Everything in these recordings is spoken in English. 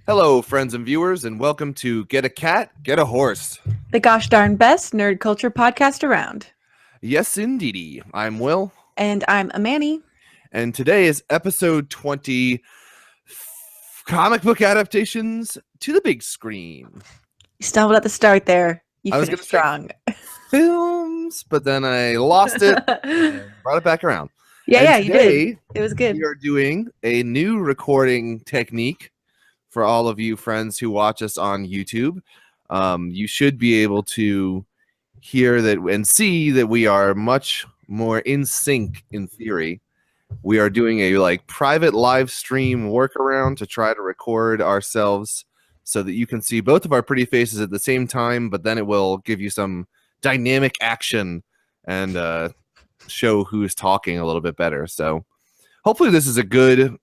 Hello, friends and viewers, and welcome to Get a Cat, Get a Horse. The gosh darn best nerd culture podcast around. Yes, indeedy. I'm Will. And I'm Amani. And today is episode 20, comic book adaptations to the big screen. You stumbled at the start there. You I was finished gonna strong. Films, but then I lost it and brought it back around. Yeah, you today, did. It was good. We are doing a new recording technique for all of you friends who watch us on YouTube. You should be able to hear that and see that we are much more in sync in theory. We are doing a private live stream workaround to try to record ourselves so that you can see both of our pretty faces at the same time, but then it will give you some dynamic action and show who's talking a little bit better. So hopefully this is a good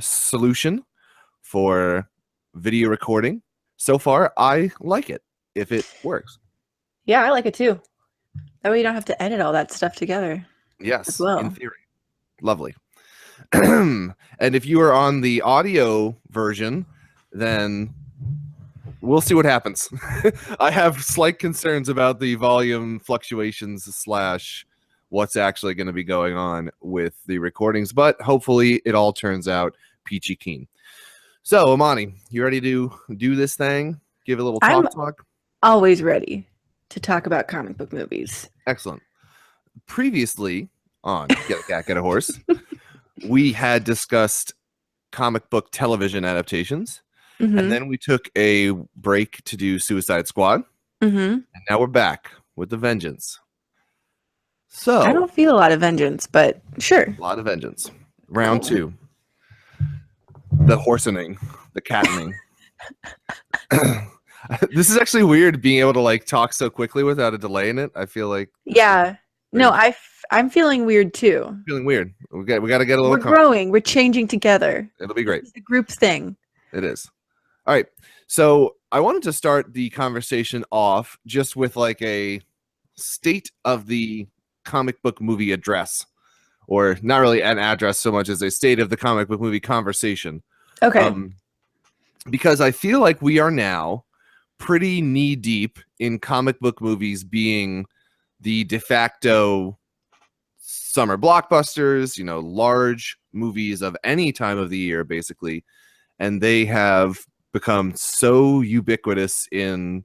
solution for video recording. So far, I like it if it works. Yeah, I like it too. That way you don't have to edit all that stuff together. Yes, as well. In theory. Lovely. And if you are on the audio version, then we'll see what happens. I have slight concerns about the volume fluctuations / what's actually going to be going on with the recordings, but hopefully it all turns out peachy keen. So, Amani, you ready to do this thing? Give a little talk? Always ready to talk about comic book movies. Excellent. Previously on Get a Cat, Get a Horse, we had discussed comic book television adaptations, and then we took a break to do Suicide Squad, and now we're back with the vengeance. So I don't feel a lot of vengeance, but sure. A lot of vengeance. Round 2. The horsening, the cattening. This is actually weird being able to talk so quickly without a delay in it. I feel like no, I'm feeling weird too. Feeling weird. We got to get a little. We're growing. We're changing together. It'll be great. It's the group thing. It is. All right. So I wanted to start the conversation off just with a state of the comic book movie address, or not really an address so much as a state of the comic book movie conversation. Okay. Because I feel like we are now pretty knee deep in comic book movies being the de facto summer blockbusters, large movies of any time of the year, basically. And they have become so ubiquitous in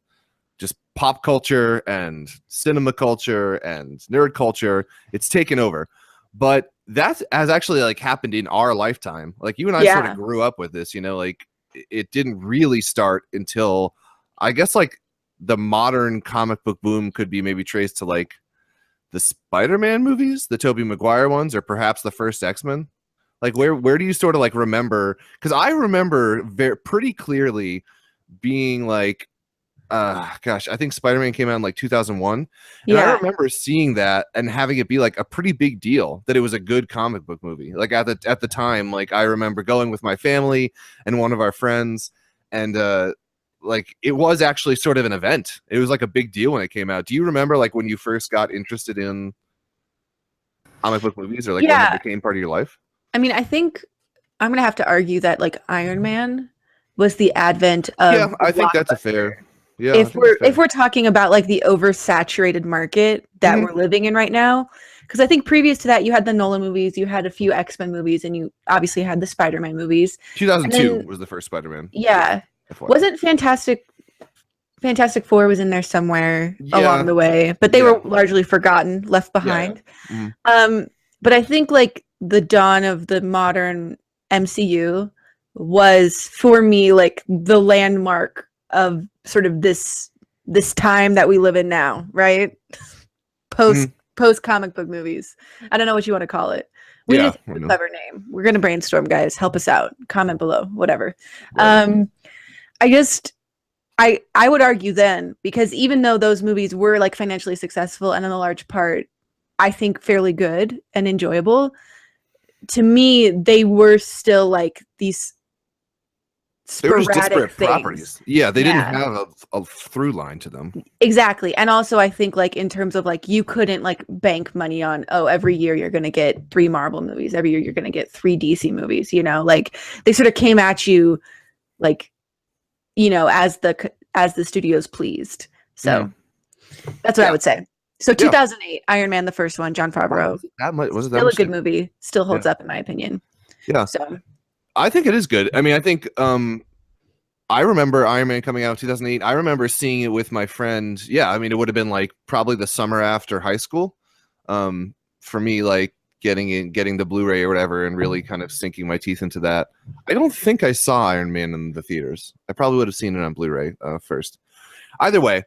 just pop culture and cinema culture and nerd culture. It's taken over. But that has actually happened in our lifetime. You and I sort of grew up with this, it didn't really start until I guess the modern comic book boom could be maybe traced to the Spider-Man movies, the Tobey Maguire ones, or perhaps the first X-Men. Where do you sort of remember? Because I remember pretty clearly being I think Spider-Man came out in 2001. And I remember seeing that and having it be a pretty big deal that it was a good comic book movie. At the time, I remember going with my family and one of our friends, and it was actually sort of an event. It was a big deal when it came out. Do you remember when you first got interested in comic book movies, or when it became part of your life? I mean, I think I'm gonna have to argue that Iron Man was the advent of. Yeah, I think that's a fair. Yeah, if we're talking about the oversaturated market that we're living in right now, because I think previous to that you had the Nolan movies, you had a few X-Men movies, and you obviously had the Spider-Man movies. 2002 was the first Spider-Man. Yeah, wasn't Fantastic Four was in there somewhere along the way, but they were largely forgotten, left behind. But I think the dawn of the modern MCU was for me the landmark of sort of this time that we live in now, right? Post comic book movies. I don't know what you want to call it. We need a clever name. We're gonna brainstorm, guys. Help us out. Comment below. Whatever. Right. I would argue then, because even though those movies were financially successful and in a large part, I think fairly good and enjoyable, to me they were still these they were just disparate properties. Yeah, they didn't have a through line to them. Exactly. And also I think in terms of you couldn't bank money on, every year you're going to get 3 Marvel movies, every year you're going to get 3 DC movies, they sort of came at you you know, as the studio's pleased. So that's what I would say. So 2008, Iron Man, the first one, Jon Favreau. Was it that still a good movie? Still holds up in my opinion. Yeah. So I think it is good. I mean, I think I remember Iron Man coming out in 2008. I remember seeing it with my friend. Yeah, I mean, it would have been like probably the summer after high school. For me, like getting the Blu-ray or whatever and really kind of sinking my teeth into that. I don't think I saw Iron Man in the theaters. I probably would have seen it on Blu-ray first. Either way,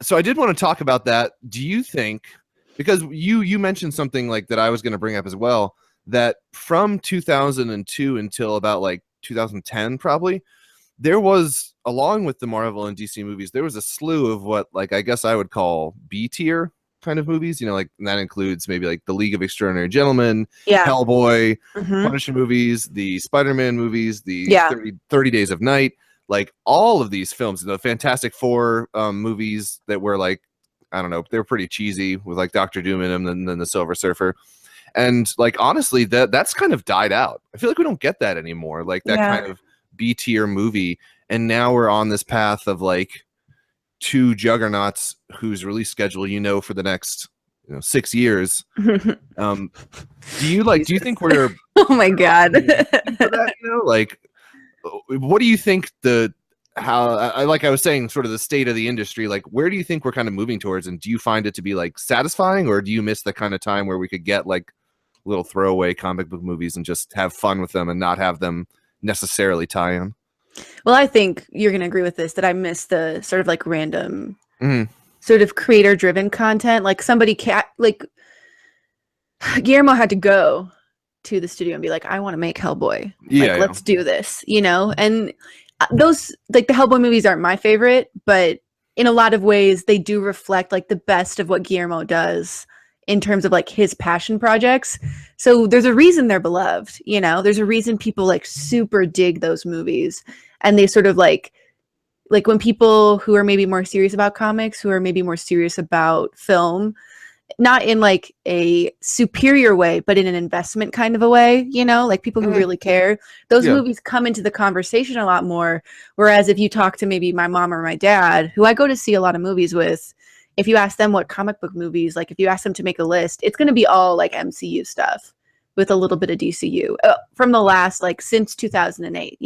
so I did want to talk about that. Do you think, because you mentioned something like that I was going to bring up as well, that from 2002 until about like 2010 probably, there was, along with the Marvel and DC movies, there was a slew of what, like, I guess I would call B-tier kind of movies, you know, like, and that includes maybe like the League of Extraordinary Gentlemen, Hellboy, Punisher movies, the Spider-Man movies, the 30 Days of Night, like all of these films, the Fantastic Four movies that were like, I don't know, they were pretty cheesy with like Doctor Doom in them, and then the Silver Surfer. And like, honestly, that's kind of died out. I feel like we don't get that anymore, like that kind of B-tier movie. And now we're on this path of like two juggernauts whose release schedule, you know, for the next 6 years. Do you think we're oh my god that, like, what do you think like I was saying, sort of the state of the industry, like where do you think we're kind of moving towards, and do you find it to be like satisfying, or do you miss the kind of time where we could get like little throwaway comic book movies and just have fun with them and not have them necessarily tie in? Well, I think you're going to agree with this, that I miss the sort of like random sort of creator driven content. Like like Guillermo had to go to the studio and be like, I want to make Hellboy. Let's do this, and those, like, the Hellboy movies aren't my favorite, but in a lot of ways they do reflect like the best of what Guillermo does in terms of like his passion projects. So there's a reason they're beloved, there's a reason people like super dig those movies. And they sort of like when people who are maybe more serious about comics, who are maybe more serious about film, not in like a superior way, but in an investment kind of a way, like people who really care, those movies come into the conversation a lot more. Whereas if you talk to maybe my mom or my dad, who I go to see a lot of movies with, if you ask them what comic book movies, like if you ask them to make a list, it's going to be all like MCU stuff with a little bit of DCU from the last, like, since 2008,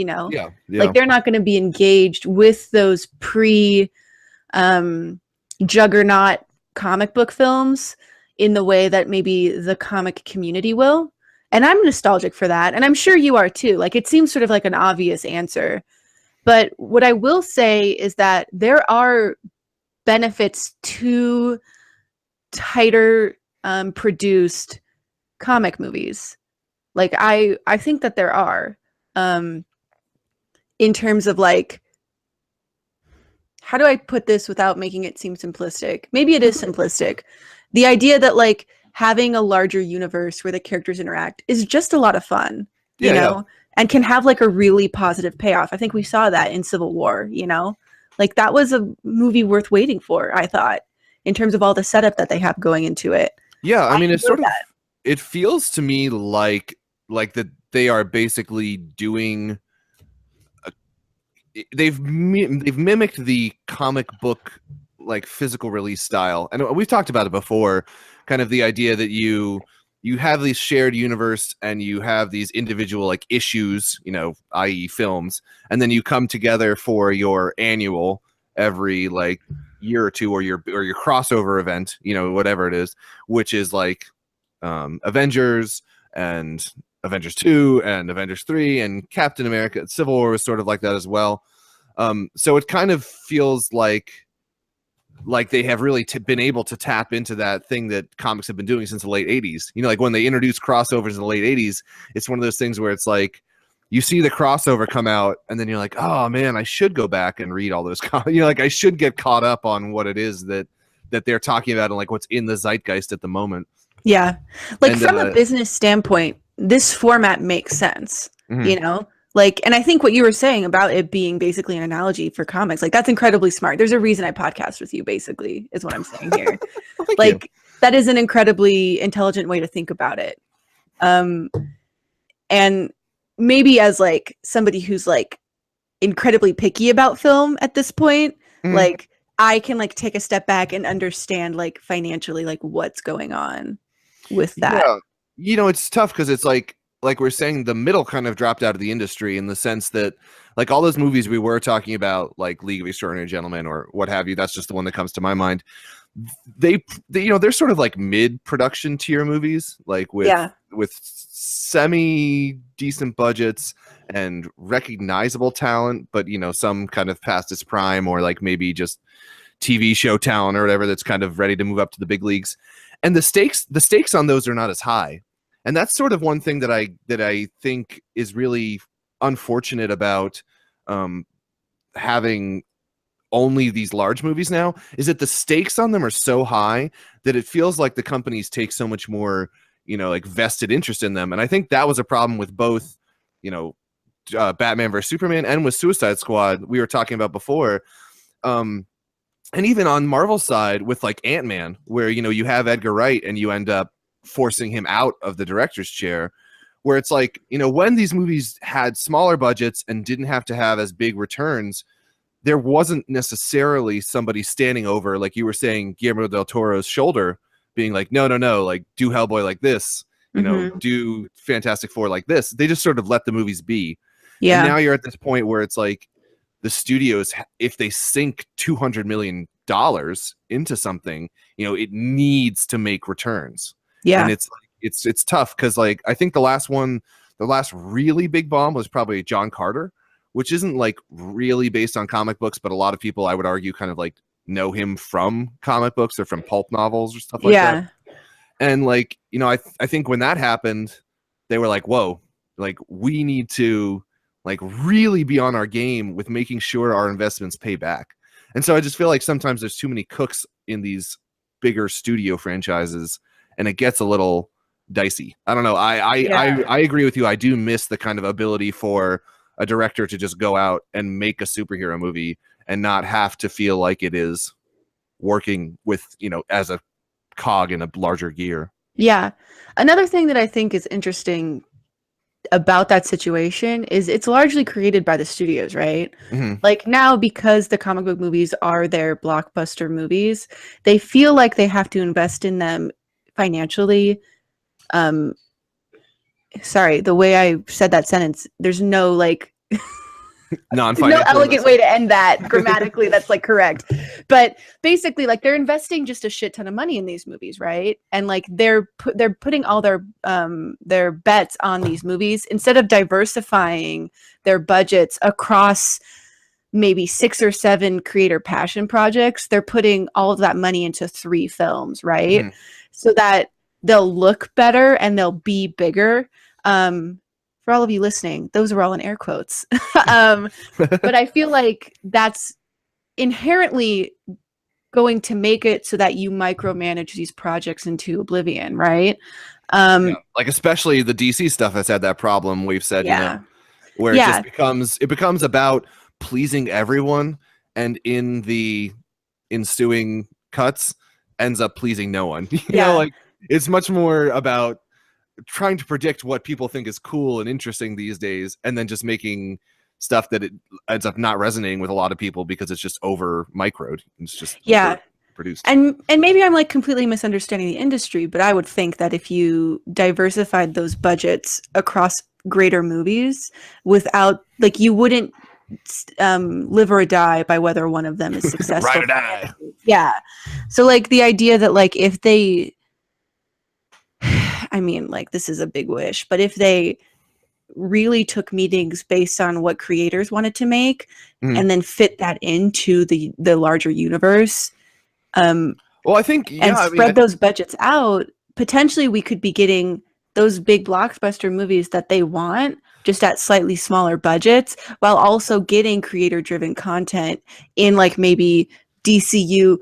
like they're not going to be engaged with those juggernaut comic book films in the way that maybe the comic community will. And I'm nostalgic for that. And I'm sure you are too. Like, it seems sort of like an obvious answer. But what I will say is that there are benefits to tighter produced comic movies. Like, I think that there are, in terms of like, how do I put this without making it seem simplistic? Maybe it is simplistic. The idea that like having a larger universe where the characters interact is just a lot of fun, you know, and can have like a really positive payoff. I think we saw that in Civil War, like that was a movie worth waiting for, I thought, in terms of all the setup that they have going into it. Yeah, I mean, it's sort of, it feels to me like that they are basically doing they've mimicked the comic book like physical release style, and we've talked about it before, kind of the idea that you have this shared universe and you have these individual like issues, i.e. films, and then you come together for your annual every like year or two, or your crossover event, whatever it is, which is like Avengers and Avengers 2 and Avengers 3 and Captain America. Civil War was sort of like that as well. So it kind of feels like they have really been able to tap into that thing that comics have been doing since the late 80s. Like when they introduced crossovers in the late 80s, it's one of those things where it's like you see the crossover come out and then you're like, oh man, I should go back and read all those like I should get caught up on what it is that they're talking about and like what's in the zeitgeist at the moment. Yeah. Like, from a business standpoint, this format makes sense, like, and I think what you were saying about it being basically an analogy for comics, like, that's incredibly smart. There's a reason I podcast with you, basically, is what I'm saying here. Like, that is an incredibly intelligent way to think about it. And maybe as like somebody who's like incredibly picky about film at this point. Like I can like take a step back and understand like financially like what's going on with that. Yeah. It's tough because it's like we're saying, the middle kind of dropped out of the industry in the sense that like all those movies we were talking about, like League of Extraordinary Gentlemen or what have you, that's just the one that comes to my mind. They they're sort of like mid-production tier movies, like with semi decent budgets and recognizable talent, but some kind of past its prime, or like maybe just TV show talent or whatever that's kind of ready to move up to the big leagues. And the stakes on those are not as high. And that's sort of one thing that I think is really unfortunate about having only these large movies now, is that the stakes on them are so high that it feels like the companies take so much more, like vested interest in them. And I think that was a problem with both, Batman vs Superman and with Suicide Squad we were talking about before. And even on Marvel's side with like Ant-Man, where, you have Edgar Wright and you end up forcing him out of the director's chair, where it's like, when these movies had smaller budgets and didn't have to have as big returns, there wasn't necessarily somebody standing over, like you were saying, Guillermo del Toro's shoulder, being like, no, like do Hellboy like this, do Fantastic Four like this. They just sort of let the movies be. Yeah. And now you're at this point where it's like the studios, if they sink $200 million into something, it needs to make returns. Yeah. And it's tough because like I think the last really big bomb was probably John Carter, which isn't like really based on comic books, but a lot of people, I would argue, kind of like know him from comic books or from pulp novels or stuff like that. And like, I think when that happened, they were like, whoa, like we need to like really be on our game with making sure our investments pay back. And so I just feel like sometimes there's too many cooks in these bigger studio franchises and it gets a little dicey. I don't know. I agree with you. I do miss the kind of ability for a director to just go out and make a superhero movie and not have to feel like it is working with, as a cog in a larger gear. Yeah. Another thing that I think is interesting about that situation is it's largely created by the studios, right? Like now, because the comic book movies are their blockbuster movies, they feel like they have to invest in them financially. Sorry, the way I said that sentence, there's no like no elegant way to end that grammatically that's like correct. But basically like they're investing just a shit ton of money in these movies, right? And like they're putting all their bets on these movies instead of diversifying their budgets across maybe 6 or 7 creator passion projects. They're putting all of that money into 3 films, right? So that they'll look better and they'll be bigger. For all of you listening, those were all in air quotes. But I feel like that's inherently going to make it so that you micromanage these projects into oblivion, right? Like especially the DC stuff has had that problem. We've said, where it just becomes about pleasing everyone, and in the ensuing cuts ends up pleasing no one. Like it's much more about trying to predict what people think is cool and interesting these days, and then just making stuff that it ends up not resonating with a lot of people because it's just over microed. It's just produced. And maybe I'm like completely misunderstanding the industry, but I would think that if you diversified those budgets across greater movies without like you wouldn't live or die by whether one of them is successful. Ride or die. Yeah. So like the idea that like if they I mean, like, this is a big wish, but if they really took meetings based on what creators wanted to make and then fit that into the larger universe, well, I think, and spread those budgets out, potentially we could be getting those big blockbuster movies that they want, just at slightly smaller budgets, while also getting creator-driven content in, like, maybe DCCU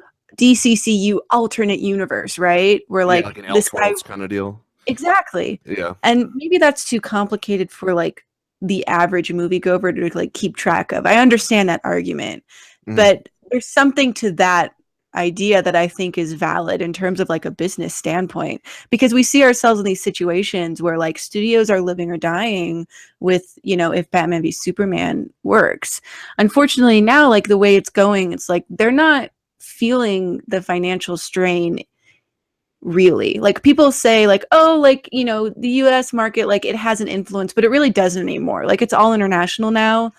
alternate universe, right? Where like an this guy kind of deal. Exactly. Yeah. And maybe that's too complicated for like the average moviegoer to like keep track of. I understand that argument, but there's something to that idea that I think is valid in terms of like a business standpoint, because we see ourselves in these situations where like studios are living or dying with, you know, if Batman v Superman works. Unfortunately, now like the way it's going, it's like they're not feeling the financial strain really. Like people say like, oh, like, you know, the US market, like it has an influence, but it really doesn't anymore. Like it's all international now.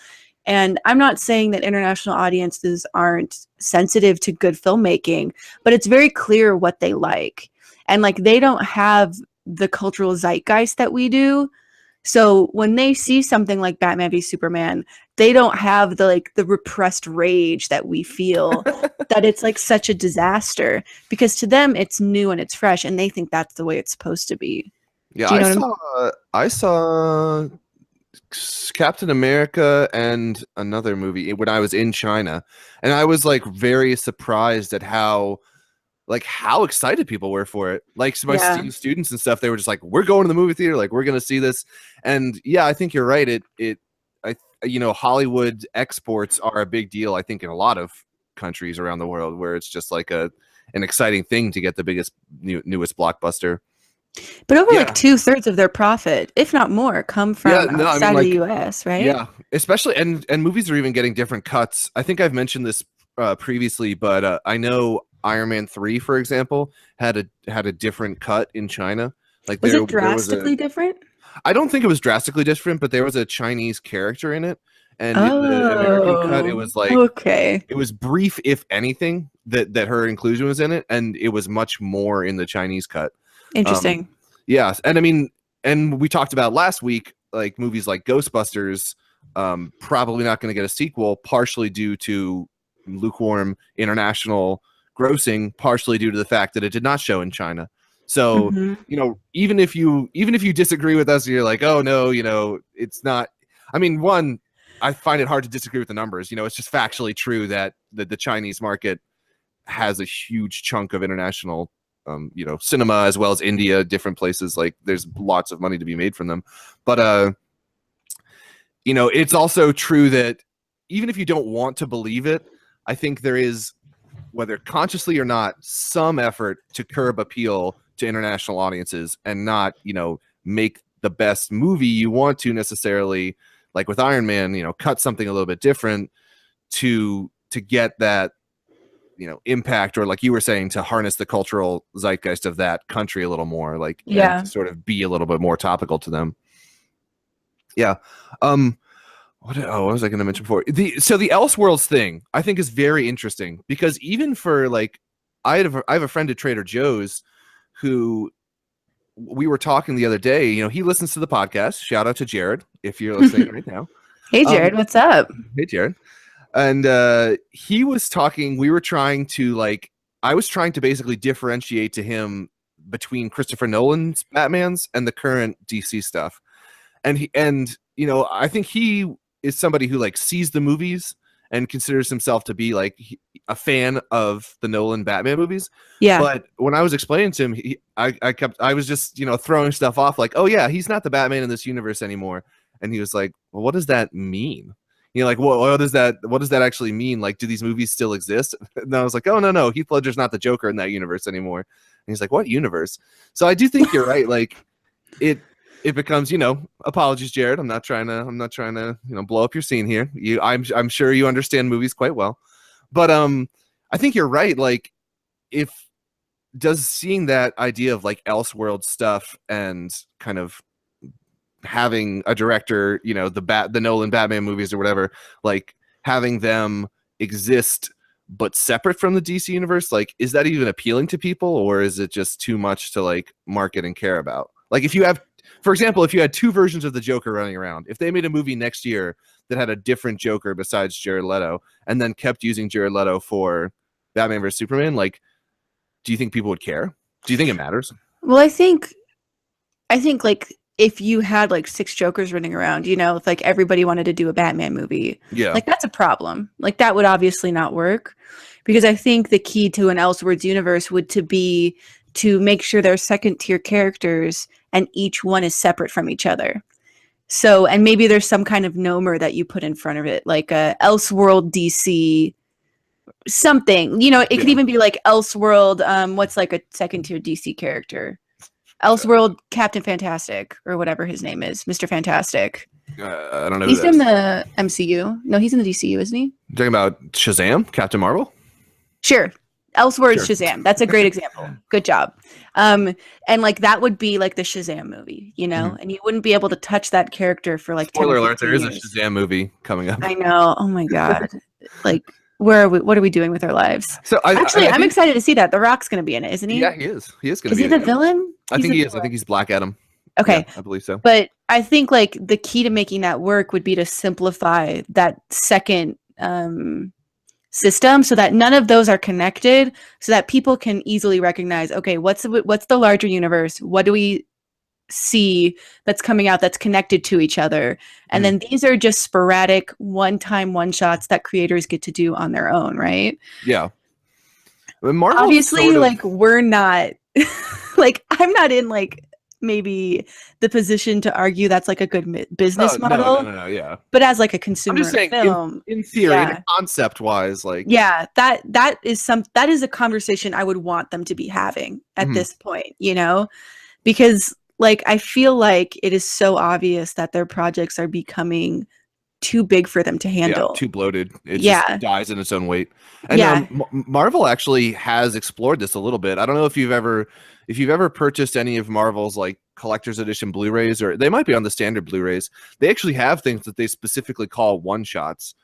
And I'm not saying that international audiences aren't sensitive to good filmmaking, but it's very clear what they like. And like they don't have the cultural zeitgeist that we do. So when they see something like Batman v Superman, they don't have the like the repressed rage that we feel that it's like such a disaster, because to them it's new and it's fresh and they think that's the way it's supposed to be. Yeah, I saw Captain America and another movie when I was in China, and I was like very surprised at how excited people were for it. Like my students and stuff, they were just like, we're going to the movie theater, like we're gonna see this. And yeah, I think you're right. You know, Hollywood exports are a big deal, I think, in a lot of countries around the world, where it's just like an exciting thing to get the biggest newest blockbuster. But over like 2/3 of their profit, if not more, come from outside of the US, right? Yeah, especially and movies are even getting different cuts. I think I've mentioned this previously, but I know Iron Man 3, for example, had a different cut in China. Like was it drastically different? I don't think it was drastically different, but there was a Chinese character in it, and the American cut, it was like it was brief, if anything, that her inclusion was in it, and it was much more in the Chinese cut. Interesting. Yeah, and I mean, and we talked about last week, like movies like Ghostbusters, probably not going to get a sequel, partially due to lukewarm international grossing, partially due to the fact that it did not show in China. So, you know, even if you disagree with us, you're like, oh no, you know, it's not. I mean, one, I find it hard to disagree with the numbers. You know, it's just factually true that the Chinese market has a huge chunk of international, you know, cinema, as well as India, different places. Like there's lots of money to be made from them. But, you know, it's also true that even if you don't want to believe it, I think there is, whether consciously or not, some effort to curb appeal to international audiences and not, you know, make the best movie you want to necessarily, like with Iron Man, you know, cut something a little bit different to get that, you know, impact, or like you were saying, to harness the cultural zeitgeist of that country a little more, like, and to sort of be a little bit more topical to them. Yeah. What was I going to mention before? The Elseworlds thing, I think, is very interesting, because even for like, I have a friend at Trader Joe's who we were talking the other day. You know, he listens to the podcast. Shout out to Jared if you're listening right now. Hey Jared, what's up? Hey Jared. And he was talking. We were trying to I was trying to basically differentiate to him between Christopher Nolan's Batmans and the current DC stuff. And you know, I think he is somebody who like sees the movies and considers himself to be like a fan of the Nolan Batman movies. Yeah. But when I was explaining to him, I was just, you know, throwing stuff off like, oh yeah, he's not the Batman in this universe anymore. And he was like, well, what does that mean? You know, like, what does that actually mean? Like, do these movies still exist? And I was like, oh no, Heath Ledger's not the Joker in that universe anymore. And he's like, what universe? So I do think you're right. Like it becomes, you know, apologies, Jared. I'm not trying to, you know, blow up your scene here. I'm sure you understand movies quite well. But I think you're right. Like, does seeing that idea of like Elseworld stuff and kind of having a director, you know, the Nolan Batman movies or whatever, like having them exist but separate from the DC universe, like, is that even appealing to people, or is it just too much to like market and care about? Like, if you have, for example, if you had two versions of the Joker running around, if they made a movie next year that had a different Joker besides Jared Leto, and then kept using Jared Leto for Batman vs Superman, like, do you think people would care? Do you think it matters? Well, I think like if you had like 6 Jokers running around, you know, if like everybody wanted to do a Batman movie, yeah, like that's a problem. Like that would obviously not work, because I think the key to an Elseworlds universe would be to make sure they're second tier characters and each one is separate from each other. So, and maybe there's some kind of nomer that you put in front of it, like a Elseworld DC something, you know, it could even be like Elseworld. What's like a second tier DC character? Elseworld Captain Fantastic or whatever his name is, Mr. Fantastic. I don't know. He's in the MCU. No, he's in the DCU, isn't he? You're talking about Shazam, Captain Marvel? Sure. Elseworld Shazam. That's a great example. Good job. And like that would be like the Shazam movie, you know, and you wouldn't be able to touch that character for like spoiler alert, there is a Shazam movie coming up. I know. Oh my God. Like, where are we? What are we doing with our lives? So I'm excited to see that. The Rock's going to be in it, isn't he? Yeah, he is. He is going to be. Is he the villain? I think he is. I think he's Black Adam. Okay. Yeah, I believe so. But I think like the key to making that work would be to simplify that second system so that none of those are connected, so that people can easily recognize, okay, what's the larger universe? What do we see that's coming out that's connected to each other? And then these are just sporadic one-time one-shots that creators get to do on their own, right? Yeah. Marvel obviously like we're not like I'm not in like maybe the position to argue that's like a good business model. No, yeah. But as like a consumer I'm just saying, film, in theory, concept wise, like that is a conversation I would want them to be having at this point, you know, because like I feel like it is so obvious that their projects are becoming too big for them to handle. Yeah, too bloated. It just dies in its own weight. And Marvel actually has explored this a little bit. I don't know if you've ever purchased any of Marvel's like collector's edition Blu-rays, or they might be on the standard Blu-rays. They actually have things that they specifically call one-shots,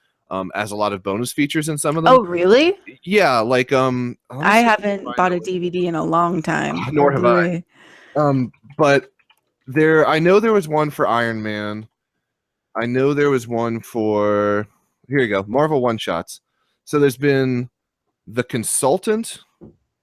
as a lot of bonus features in some of them. Oh, really? Yeah, like I haven't bought a DVD in a long time. Nor have I. But I know there was one for Iron Man. I know there was one for, here you go, Marvel one-shots. So there's been The Consultant,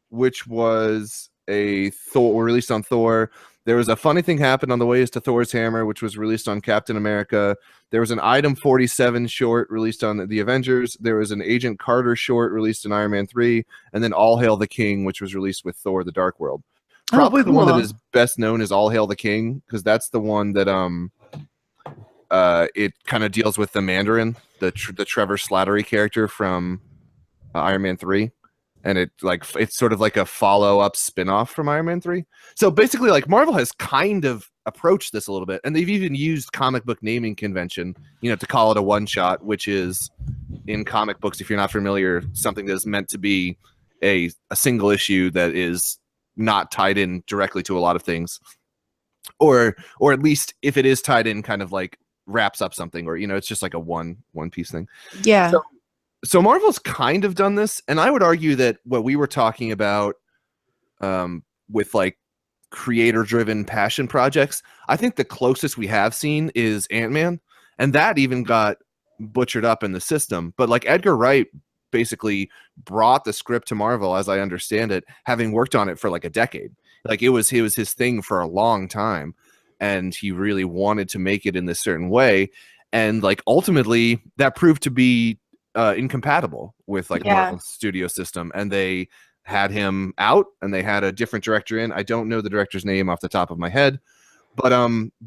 which was a Thor, released on Thor. There was A Funny Thing Happened on the Way to Thor's Hammer, which was released on Captain America. There was an Item 47 short released on The Avengers. There was an Agent Carter short released in Iron Man 3. And then All Hail the King, which was released with Thor: The Dark World. Probably the one that is best known as All Hail the King, because that's the one that it kind of deals with the Mandarin, the Trevor Slattery character from Iron Man 3, and it's sort of like a follow-up spin-off from Iron Man 3. So basically, like, Marvel has kind of approached this a little bit, and they've even used comic book naming convention, you know, to call it a one-shot, which is, in comic books, if you're not familiar, something that is meant to be a single issue that is not tied in directly to a lot of things, or at least if it is tied in, kind of like wraps up something, or, you know, it's just like a one piece thing. Yeah. So Marvel's kind of done this, and I would argue that what we were talking about with like creator-driven passion projects, I think the closest we have seen is Ant-Man, and that even got butchered up in the system. But like Edgar Wright basically brought the script to Marvel, as I understand it, having worked on it for like a decade. Like it was his thing for a long time, and he really wanted to make it in this certain way, and like ultimately that proved to be incompatible with like Marvel's studio system, and they had him out and they had a different director in. I don't know the director's name off the top of my head, but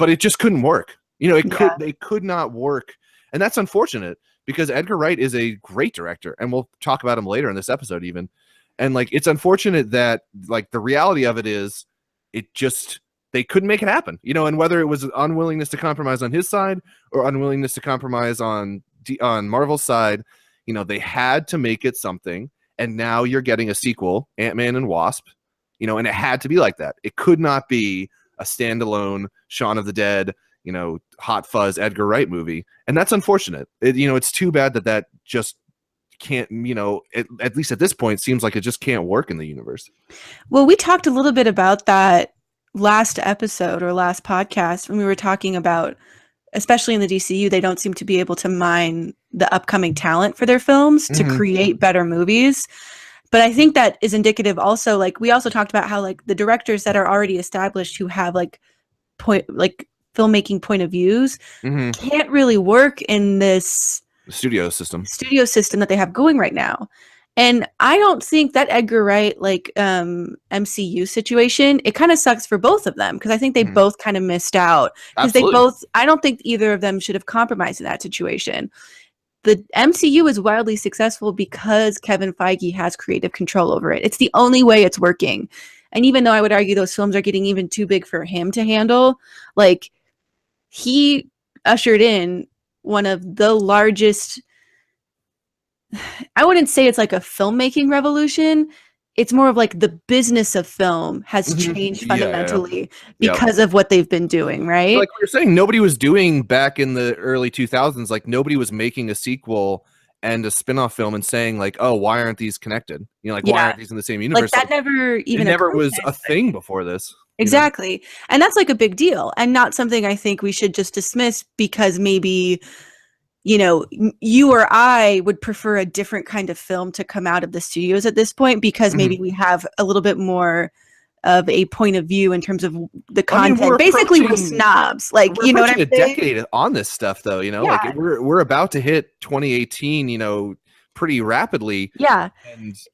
it just couldn't work. You know, they could not work, and that's unfortunate, because Edgar Wright is a great director, and we'll talk about him later in this episode even. And like, it's unfortunate that like the reality of it is they couldn't make it happen, you know, and whether it was unwillingness to compromise on his side or unwillingness to compromise on Marvel's side, you know, they had to make it something. And now you're getting a sequel, Ant-Man and Wasp, you know, and it had to be like that. It could not be a standalone Shaun of the Dead, you know, Hot Fuzz Edgar Wright movie. And that's unfortunate. You know, it's too bad that just can't, you know, at least at this point, seems like it just can't work in the universe. Well, we talked a little bit about that last episode or last podcast when we were talking about, especially in the DCU, they don't seem to be able to mine the upcoming talent for their films to create better movies. But I think that is indicative also, like we also talked about how like the directors that are already established who have like filmmaking point of views can't really work in this studio system that they have going right now. And I don't think that Edgar Wright like MCU situation, it kind of sucks for both of them, because I think they both kind of missed out, because I don't think either of them should have compromised in that situation. the MCU is wildly successful because Kevin Feige has creative control over it. It's the only way it's working. And even though I would argue those films are getting even too big for him to handle, like, he ushered in one of the largest, I wouldn't say it's like a filmmaking revolution. It's more of like the business of film has changed fundamentally because of what they've been doing, right? Like we were saying, nobody was doing back in the early 2000s, like nobody was making a sequel and a spin-off film and saying like, oh, why aren't these connected? You know, like why aren't these in the same universe? Like that never was a thing before this. Exactly. You know? And that's like a big deal and not something I think we should just dismiss because maybe, you know, you or I would prefer a different kind of film to come out of the studios at this point because maybe we have a little bit more of a point of view in terms of the content. I mean, basically, we're snobs. Like, you know what I'm saying? A decade on this stuff, though. You know, like we're about to hit 2018. You know, pretty rapidly. Yeah.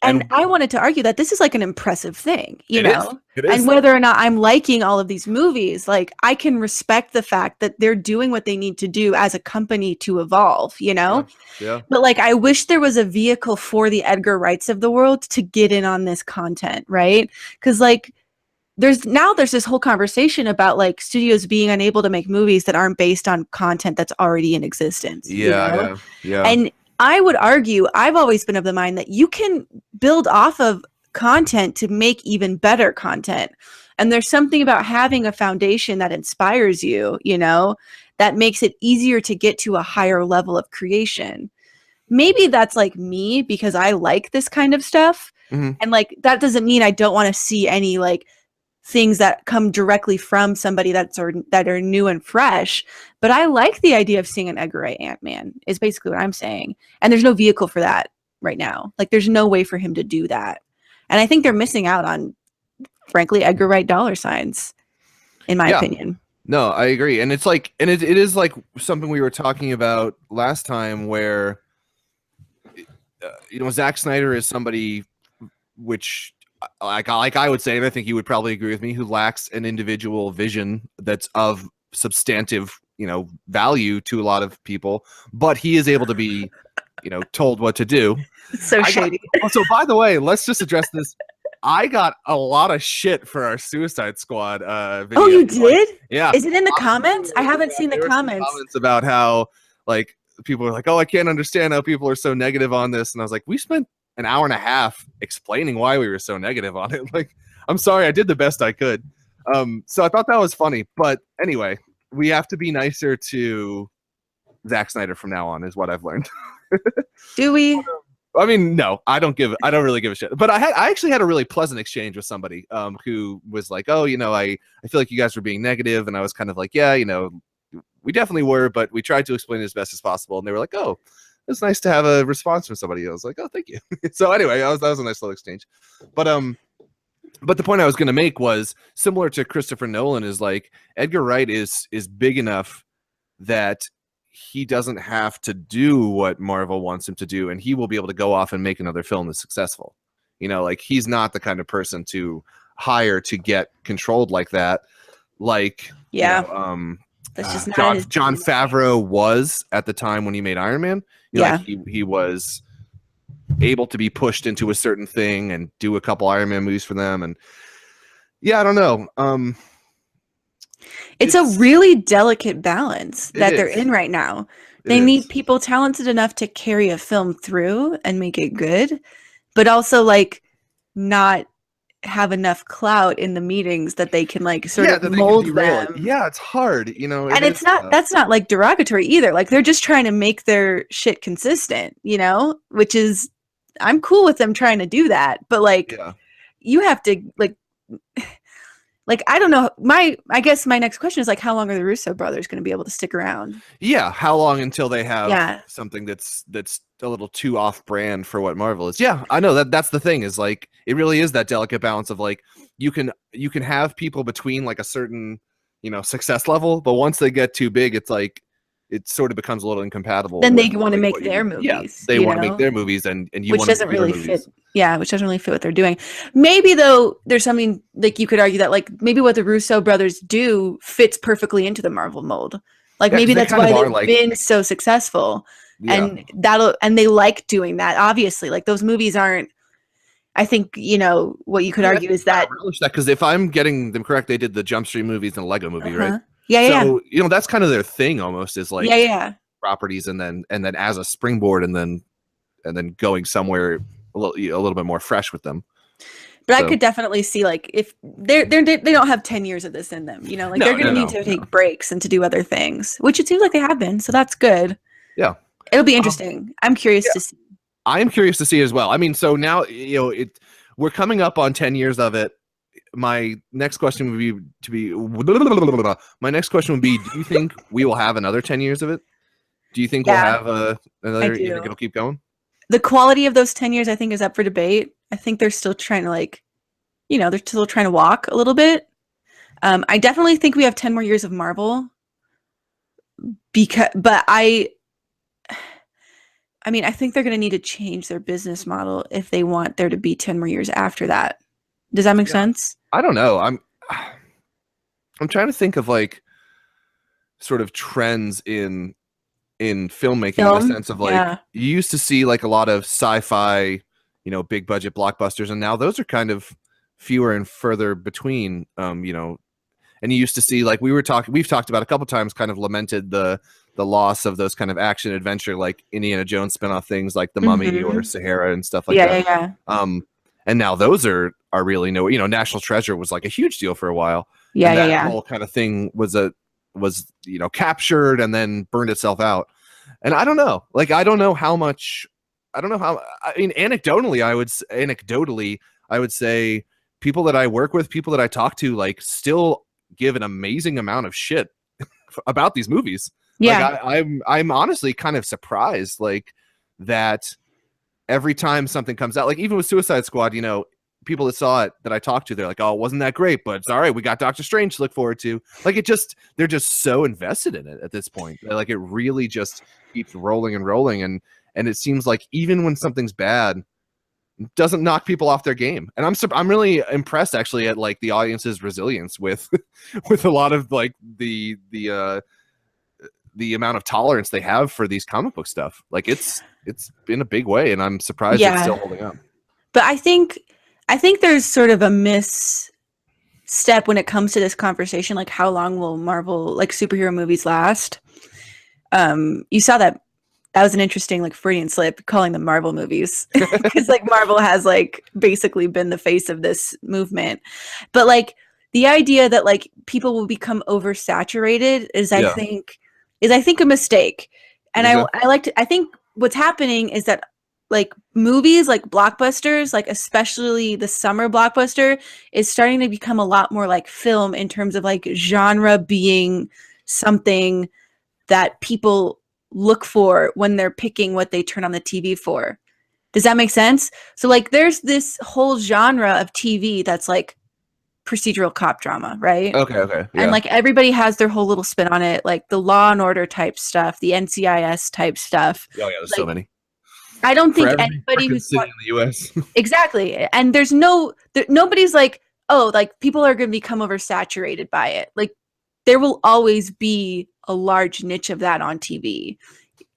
And I wanted to argue that this is like an impressive thing, you know, it is. And whether or not I'm liking all of these movies, like I can respect the fact that they're doing what they need to do as a company to evolve, you know? Yeah. But like, I wish there was a vehicle for the Edgar Wrights of the world to get in on this content, right? Because like, there's this whole conversation about like studios being unable to make movies that aren't based on content that's already in existence. Yeah. And I would argue, I've always been of the mind that you can build off of content to make even better content. And there's something about having a foundation that inspires you, you know, that makes it easier to get to a higher level of creation. Maybe that's like me because I like this kind of stuff. And like, that doesn't mean I don't want to see any like things that come directly from somebody that are new and fresh. But I like the idea of seeing an Edgar Wright Ant-Man is basically what I'm saying. And there's no vehicle for that right now. Like there's no way for him to do that. And I think they're missing out on, frankly, Edgar Wright dollar signs, in my opinion. No, I agree. And it's like, and it is like something we were talking about last time where, you know, Zack Snyder is somebody which, like I would say, and I think you would probably agree with me, who lacks an individual vision that's of substantive, you know, value to a lot of people, but he is able to be, you know, told what to do. So shady. So by the way, let's just address this. I got a lot of shit for our Suicide Squad video. Oh, you did? Yeah. Is it in the comments? I haven't seen the comments. Comments about how like people were like, oh, I can't understand how people are so negative on this. And I was like, we spent an hour and a half explaining why we were so negative on it. Like, I'm sorry, I did the best I could. So I thought that was funny. But anyway, we have to be nicer to Zack Snyder from now on, is what I've learned. Do we? I mean, no, I don't really give a shit. But I actually had a really pleasant exchange with somebody who was like, oh, you know, I feel like you guys were being negative. And I was kind of like, yeah, you know, we definitely were, but we tried to explain it as best as possible. And they were like, oh, it's nice to have a response from somebody. I was like, oh, thank you. So anyway, that was a nice little exchange. But the point I was going to make was similar to Christopher Nolan is like Edgar Wright is big enough that he doesn't have to do what Marvel wants him to do, and he will be able to go off and make another film that's successful. You know, like he's not the kind of person to hire to get controlled like that. Like, yeah, you know, that's just not Jon Favreau was at the time when he made Iron Man. You know, like he was able to be pushed into a certain thing and do a couple Iron Man movies for them. And yeah, I don't know. It's a really delicate balance that they're in right now. They need people talented enough to carry a film through and make it good, but also like not have enough clout in the meetings that they can like sort of mold them. Yeah, it's hard, you know. And it's not that's not like derogatory either. Like they're just trying to make their shit consistent, you know, which is I'm cool with them trying to do that, but like you have to like I don't know. I guess my next question is like, how long are the Russo brothers going to be able to stick around? Yeah, how long until they have something that's a little too off-brand for what Marvel is? Yeah, I know that's the thing is like it really is that delicate balance of like you can have people between like a certain, you know, success level, but once they get too big, it's like it sort of becomes a little incompatible. Then they want to make their movies. Yeah, they want to make their movies, and you which doesn't really fit. Yeah, which doesn't really fit what they're doing. Maybe though, there's something like you could argue that like maybe what the Russo brothers do fits perfectly into the Marvel mold. Like maybe that's why they've been so successful and they like doing that. Obviously, like those movies aren't. I think what you could argue is that because if I'm getting them correct, they did the Jump Street movies and a Lego movie, right? So that's kind of their thing almost is like properties and then as a springboard and then going somewhere a little bit more fresh with them. But I could definitely see like if they don't have 10 years of this in them, they're going to need to take breaks and to do other things, which it seems like they have been. So that's good. Yeah, it'll be interesting. I'm curious to see. I am curious to see as well. I mean, so now we're coming up on 10 years of it. My next question would be do you think we will have another 10 years of it? Do you think we'll have another? You think it'll keep going? The quality of those 10 years, I think, is up for debate. I think they're still trying to they're still trying to walk a little bit. I definitely think we have 10 more years of Marvel. But I think they're going to need to change their business model if they want there to be 10 more years after that. Does that make sense? I don't know. I'm trying to think of like sort of trends in filmmaking in the sense of like you used to see like a lot of sci-fi, big budget blockbusters, and now those are kind of fewer and further between. And you used to see like we've talked about a couple times, kind of lamented the loss of those kind of action adventure like Indiana Jones spinoff things like The Mummy or Sahara and stuff like that. Yeah. And now those are really National Treasure was like a huge deal for a while. That whole kind of thing was captured and then burned itself out. And I don't know. Like I don't know how. I mean, anecdotally, I would say people that I work with, people that I talk to, like still give an amazing amount of shit about these movies. Yeah, like, I'm honestly kind of surprised, like that every time something comes out, like even with Suicide Squad, people that saw it that I talked to, they're like, "Oh, it wasn't that great, but it's all right. We got Doctor Strange to look forward to." Like they're just so invested in it at this point. Like it really just keeps rolling and rolling, and it seems like even when something's bad, it doesn't knock people off their game. And I'm really impressed actually at like the audience's resilience with with a lot of like the amount of tolerance they have for these comic book stuff. Like it's been a big way, and I'm surprised it's still holding up. But I think there's sort of a misstep when it comes to this conversation. Like, how long will Marvel, like superhero movies, last? You saw that was an interesting like Freudian slip calling them Marvel movies because like Marvel has like basically been the face of this movement. But like the idea that like people will become oversaturated is I think a mistake. And I think what's happening is that like movies like blockbusters, like especially the summer blockbuster, is starting to become a lot more like film in terms of like genre being something that people look for when they're picking what they turn on the TV for. Does that make sense? So like there's this whole genre of TV that's like procedural cop drama, right? Okay. Yeah. And like everybody has their whole little spin on it, like the Law and Order type stuff, the NCIS type stuff. Oh yeah, there's like, so many. I don't think anybody who's in the US. Exactly. And there's nobody's like, oh, like people are going to become oversaturated by it. Like there will always be a large niche of that on TV,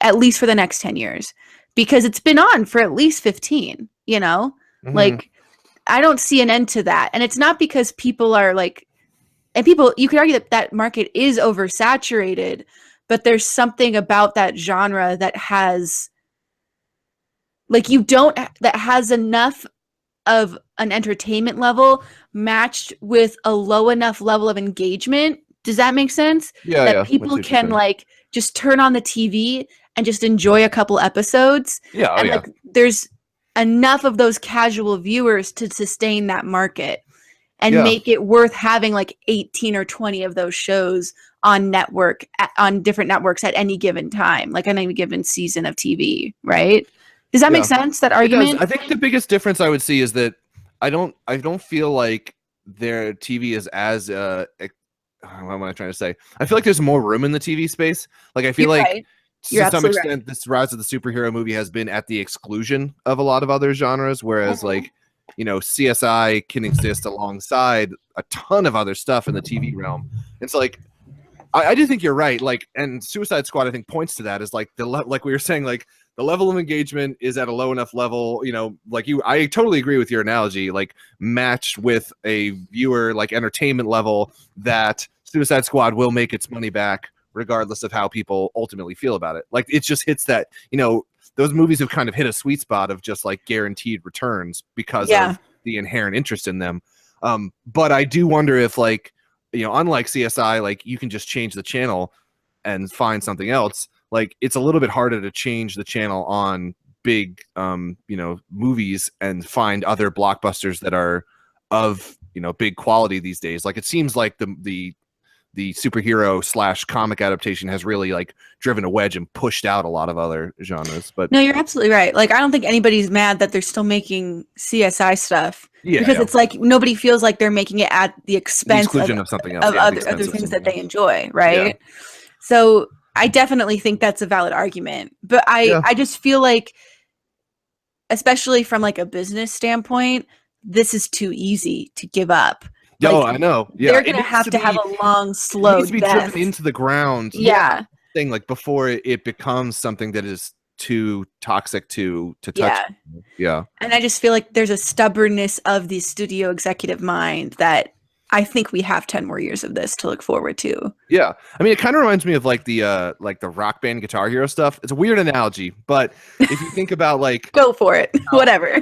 at least for the next 10 years, because it's been on for at least 15, like I don't see an end to that. And it's not because people are like, and people, you could argue that market is oversaturated, but there's something about that genre that has like, that has enough of an entertainment level matched with a low enough level of engagement. Does that make sense? Yeah. That people can like just turn on the TV and just enjoy a couple episodes. Yeah. And like there's enough of those casual viewers to sustain that market and make it worth having like 18 or 20 of those shows on different networks at any given time, like on any given season of TV, right? Does that make sense, that argument? I think the biggest difference I would see is that I don't feel like their TV is as what am I trying to say? I feel like there's more room in the TV space. Like I feel like to some extent this rise of the superhero movie has been at the exclusion of a lot of other genres, whereas like CSI can exist alongside a ton of other stuff in the TV realm. It's like I do think you're right. Like, and Suicide Squad, I think, points to that, is like like we were saying, like the level of engagement is at a low enough level, you know, like I totally agree with your analogy, like matched with a viewer like entertainment level, that Suicide Squad will make its money back regardless of how people ultimately feel about it. Like, it just hits that, you know, those movies have kind of hit a sweet spot of just like guaranteed returns because of the inherent interest in them. But I do wonder if, like, you know, unlike CSI, like you can just change the channel and find something else. Like, it's a little bit harder to change the channel on big, you know, movies and find other blockbusters that are of, you know, big quality these days. Like, it seems like the superhero / comic adaptation has really like driven a wedge and pushed out a lot of other genres. But no, you're absolutely right. Like, I don't think anybody's mad that they're still making CSI stuff, because it's like nobody feels like they're making it at the expense of something else, of other things that they enjoy, right? So I definitely think that's a valid argument, but I just feel like, especially from like a business standpoint, this is too easy to give up. Like, I know. Yeah, they're gonna have to have a long, slow death into the ground. Yeah, thing, like, before it becomes something that is too toxic to touch. Yeah. And I just feel like there's a stubbornness of the studio executive mind that I think we have 10 more years of this to look forward to. Yeah. I mean, it kind of reminds me of like the Rock Band Guitar Hero stuff. It's a weird analogy, but if you think about like go for it. Whatever.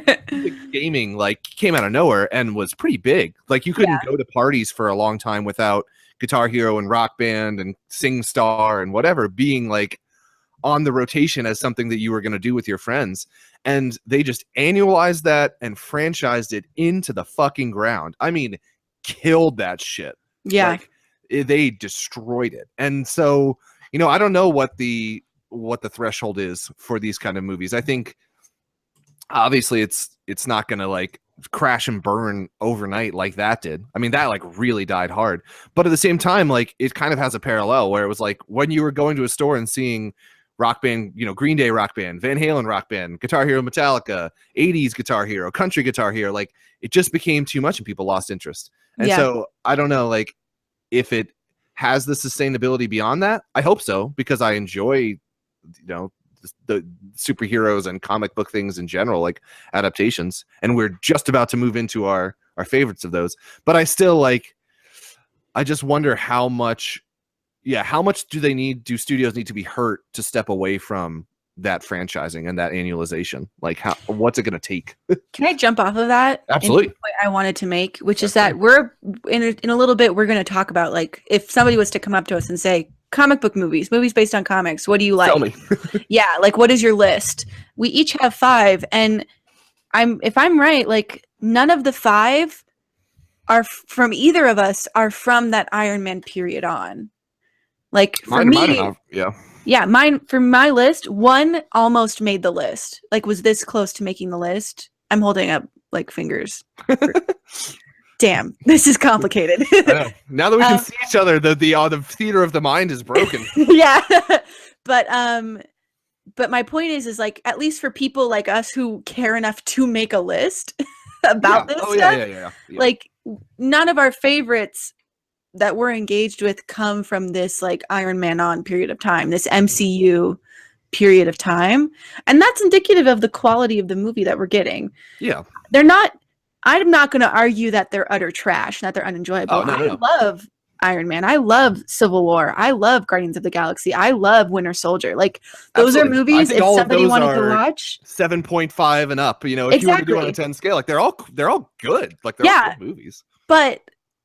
Gaming like came out of nowhere and was pretty big. Like, you couldn't go to parties for a long time without Guitar Hero and Rock Band and SingStar and whatever being like on the rotation as something that you were going to do with your friends. And they just annualized that and franchised it into the fucking ground. I mean, killed that shit. Yeah. Like, they destroyed it. And so, you know, I don't know what the threshold is for these kind of movies. I think obviously it's not going to like crash and burn overnight like that did. I mean, that like really died hard. But at the same time, like, it kind of has a parallel where it was like when you were going to a store and seeing Rock Band, you know, Green Day Rock Band, Van Halen Rock Band, Guitar Hero Metallica, 80s Guitar Hero, Country Guitar Hero, like, it just became too much and people lost interest. And so I don't know, like, if it has the sustainability beyond that. I hope so, because I enjoy, you know, the superheroes and comic book things in general, like adaptations. And we're just about to move into our favorites of those. But I still like, I just wonder how much do studios need to be hurt to step away from that franchising and that annualization? Like, what's it going to take? Can I jump off of that? Absolutely. Point I wanted to make, which is that we're in a little bit, we're going to talk about, like, if somebody was to come up to us and say, comic book movies based on comics, what do you like? Tell me. Yeah. Like, what is your list? We each have 5. And if I'm right, like, none of the 5 are from either of us are from that Iron Man period on. Like, for me, mine, for my list, 1 almost made the list. Like, was this close to making the list. I'm holding up like fingers. Damn, this is complicated. Now that we can see each other, the theater of the mind is broken. Yeah. But my point is like, at least for people like us who care enough to make a list about this stuff, yeah. Like, none of our favorites that we're engaged with come from this like Iron Man on period of time, this MCU period of time. And that's indicative of the quality of the movie that we're getting. Yeah. I'm not going to argue that they're utter trash, that they're unenjoyable. I love Iron Man. I love Civil War. I love Guardians of the Galaxy. I love Winter Soldier. Like, those are movies, if somebody wanted to watch, 7.5 and up, you know, if you were to do on a 10 scale, like, they're all good. Like, they're all good movies. But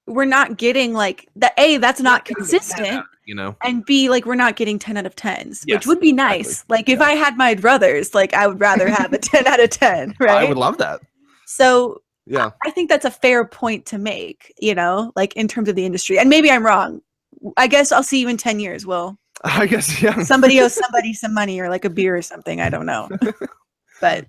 we're not getting like that. That's not consistent, you know, and B, like, we're not getting 10 out of 10s, which would be nice. Exactly. Like, if I had my druthers, like, I would rather have a 10 out of 10, right? I would love that. So yeah, I think that's a fair point to make, you know, like, in terms of the industry. And maybe I'm wrong. I guess I'll see you in 10 years, Will. I guess, yeah. Somebody owes somebody some money or like a beer or something. I don't know. But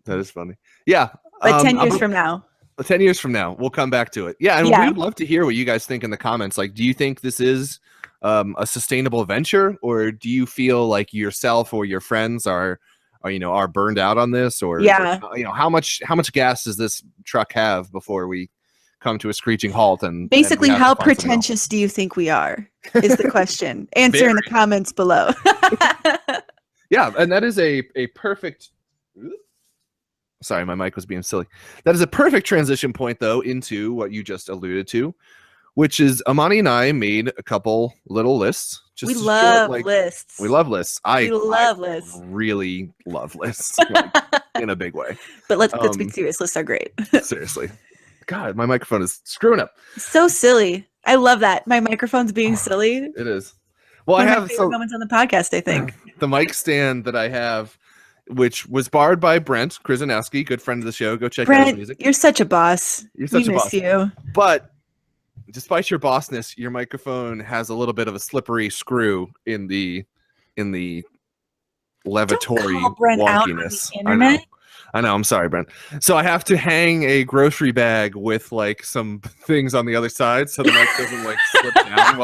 that is funny. Yeah. But 10 years from now. 10 years from now, we'll come back to it. Yeah, and we'd love to hear what you guys think in the comments. Like, do you think this is a sustainable venture, or do you feel like yourself or your friends are burned out on this, or you know, how much gas does this truck have before we come to a screeching halt. And basically, and how pretentious do you think we are? Is the question. Answer in the comments below. Yeah, and that is a perfect. Sorry, my mic was being silly. That is a perfect transition point, though, into what you just alluded to, which is Amani and I made a couple little lists. We love lists. We love lists. I love lists. Really love lists in a big way. But let's be serious. Lists are great. Seriously. God, my microphone is screwing up. So silly. I love that. My microphone's being silly. It is. Well, I have some moments on the podcast, I think. The mic stand that I have, which was borrowed by Brent Krasinski, good friend of the show. Go check out his music. You're such a boss. You're such a boss. We miss you. But despite your bossness, your microphone has a little bit of a slippery screw in the levatory wonkiness. I know. I'm sorry, Brent. So I have to hang a grocery bag with like some things on the other side so the mic doesn't like slip down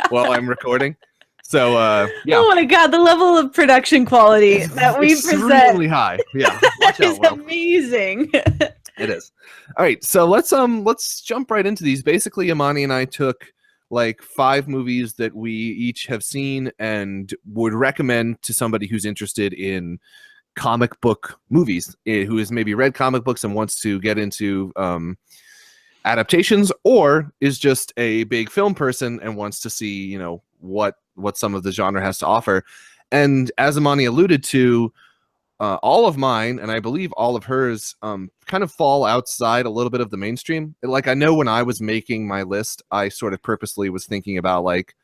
while I'm recording. So yeah. Oh my god, the level of production quality that we present is extremely high. Yeah. That is amazing. It is. All right, so let's jump right into these. Basically, Amani and I took like 5 movies that we each have seen and would recommend to somebody who's interested in comic book movies, who has maybe read comic books and wants to get into adaptations, or is just a big film person and wants to see, you know, what some of the genre has to offer. And as Amani alluded to, all of mine, and I believe all of hers, kind of fall outside a little bit of the mainstream. Like, I know when I was making my list, I sort of purposely was thinking about, like,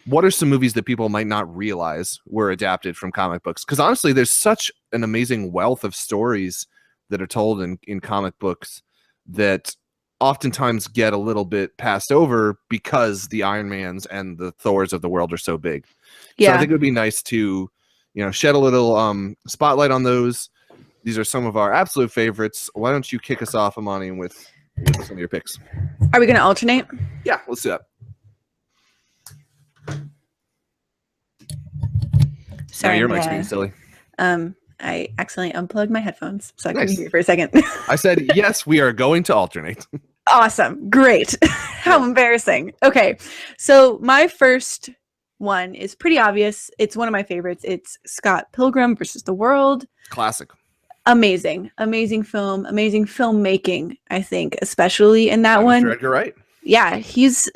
what are some movies that people might not realize were adapted from comic books? Because honestly, there's such an amazing wealth of stories that are told in comic books that oftentimes get a little bit passed over because the Iron Mans and the Thors of the world are so big. Yeah. So I think it would be nice to, you know, shed a little spotlight on those. These are some of our absolute favorites. Why don't you kick us off, Amani, with some of your picks? Are we going to alternate? Yeah, let's do that. Sorry, your mic's being silly. I accidentally unplugged my headphones, so I couldn't hear you for a second. I said, yes, we are going to alternate. Awesome. Great. How embarrassing. Okay, so my first one is pretty obvious. It's one of my favorites. It's Scott Pilgrim versus the World. Classic. Amazing film, amazing filmmaking, I think, especially in that one. Edgar Wright. Yeah, he's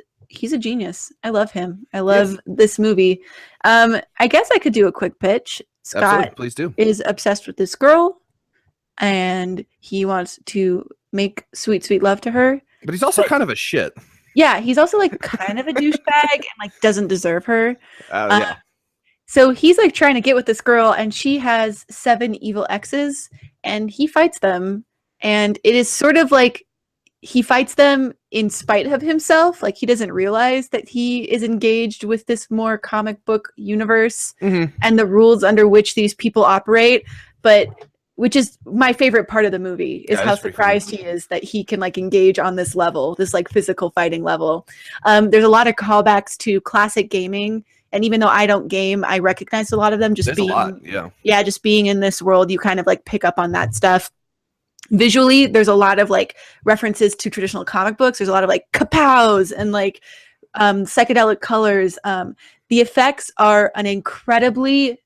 a genius. I love him. I love this movie. I guess I could do a quick pitch. Scott, please do. Is obsessed with this girl, and he wants to make sweet, sweet love to her. But he's also kind of a shit. Yeah, he's also like kind of a douchebag and like doesn't deserve her. Yeah. So he's like trying to get with this girl, and she has 7 evil exes, and he fights them. And it is sort of like he fights them in spite of himself. Like, he doesn't realize that he is engaged with this more comic book universe and the rules under which these people operate. But which is my favorite part of the movie, is how surprised he is that he can like engage on this level, this like physical fighting level. There's a lot of callbacks to classic gaming. And even though I don't game, I recognize a lot of them. Just being in this world, you kind of like pick up on that stuff. Visually, there's a lot of like references to traditional comic books. There's a lot of like kapows and like psychedelic colors. The effects are an incredibly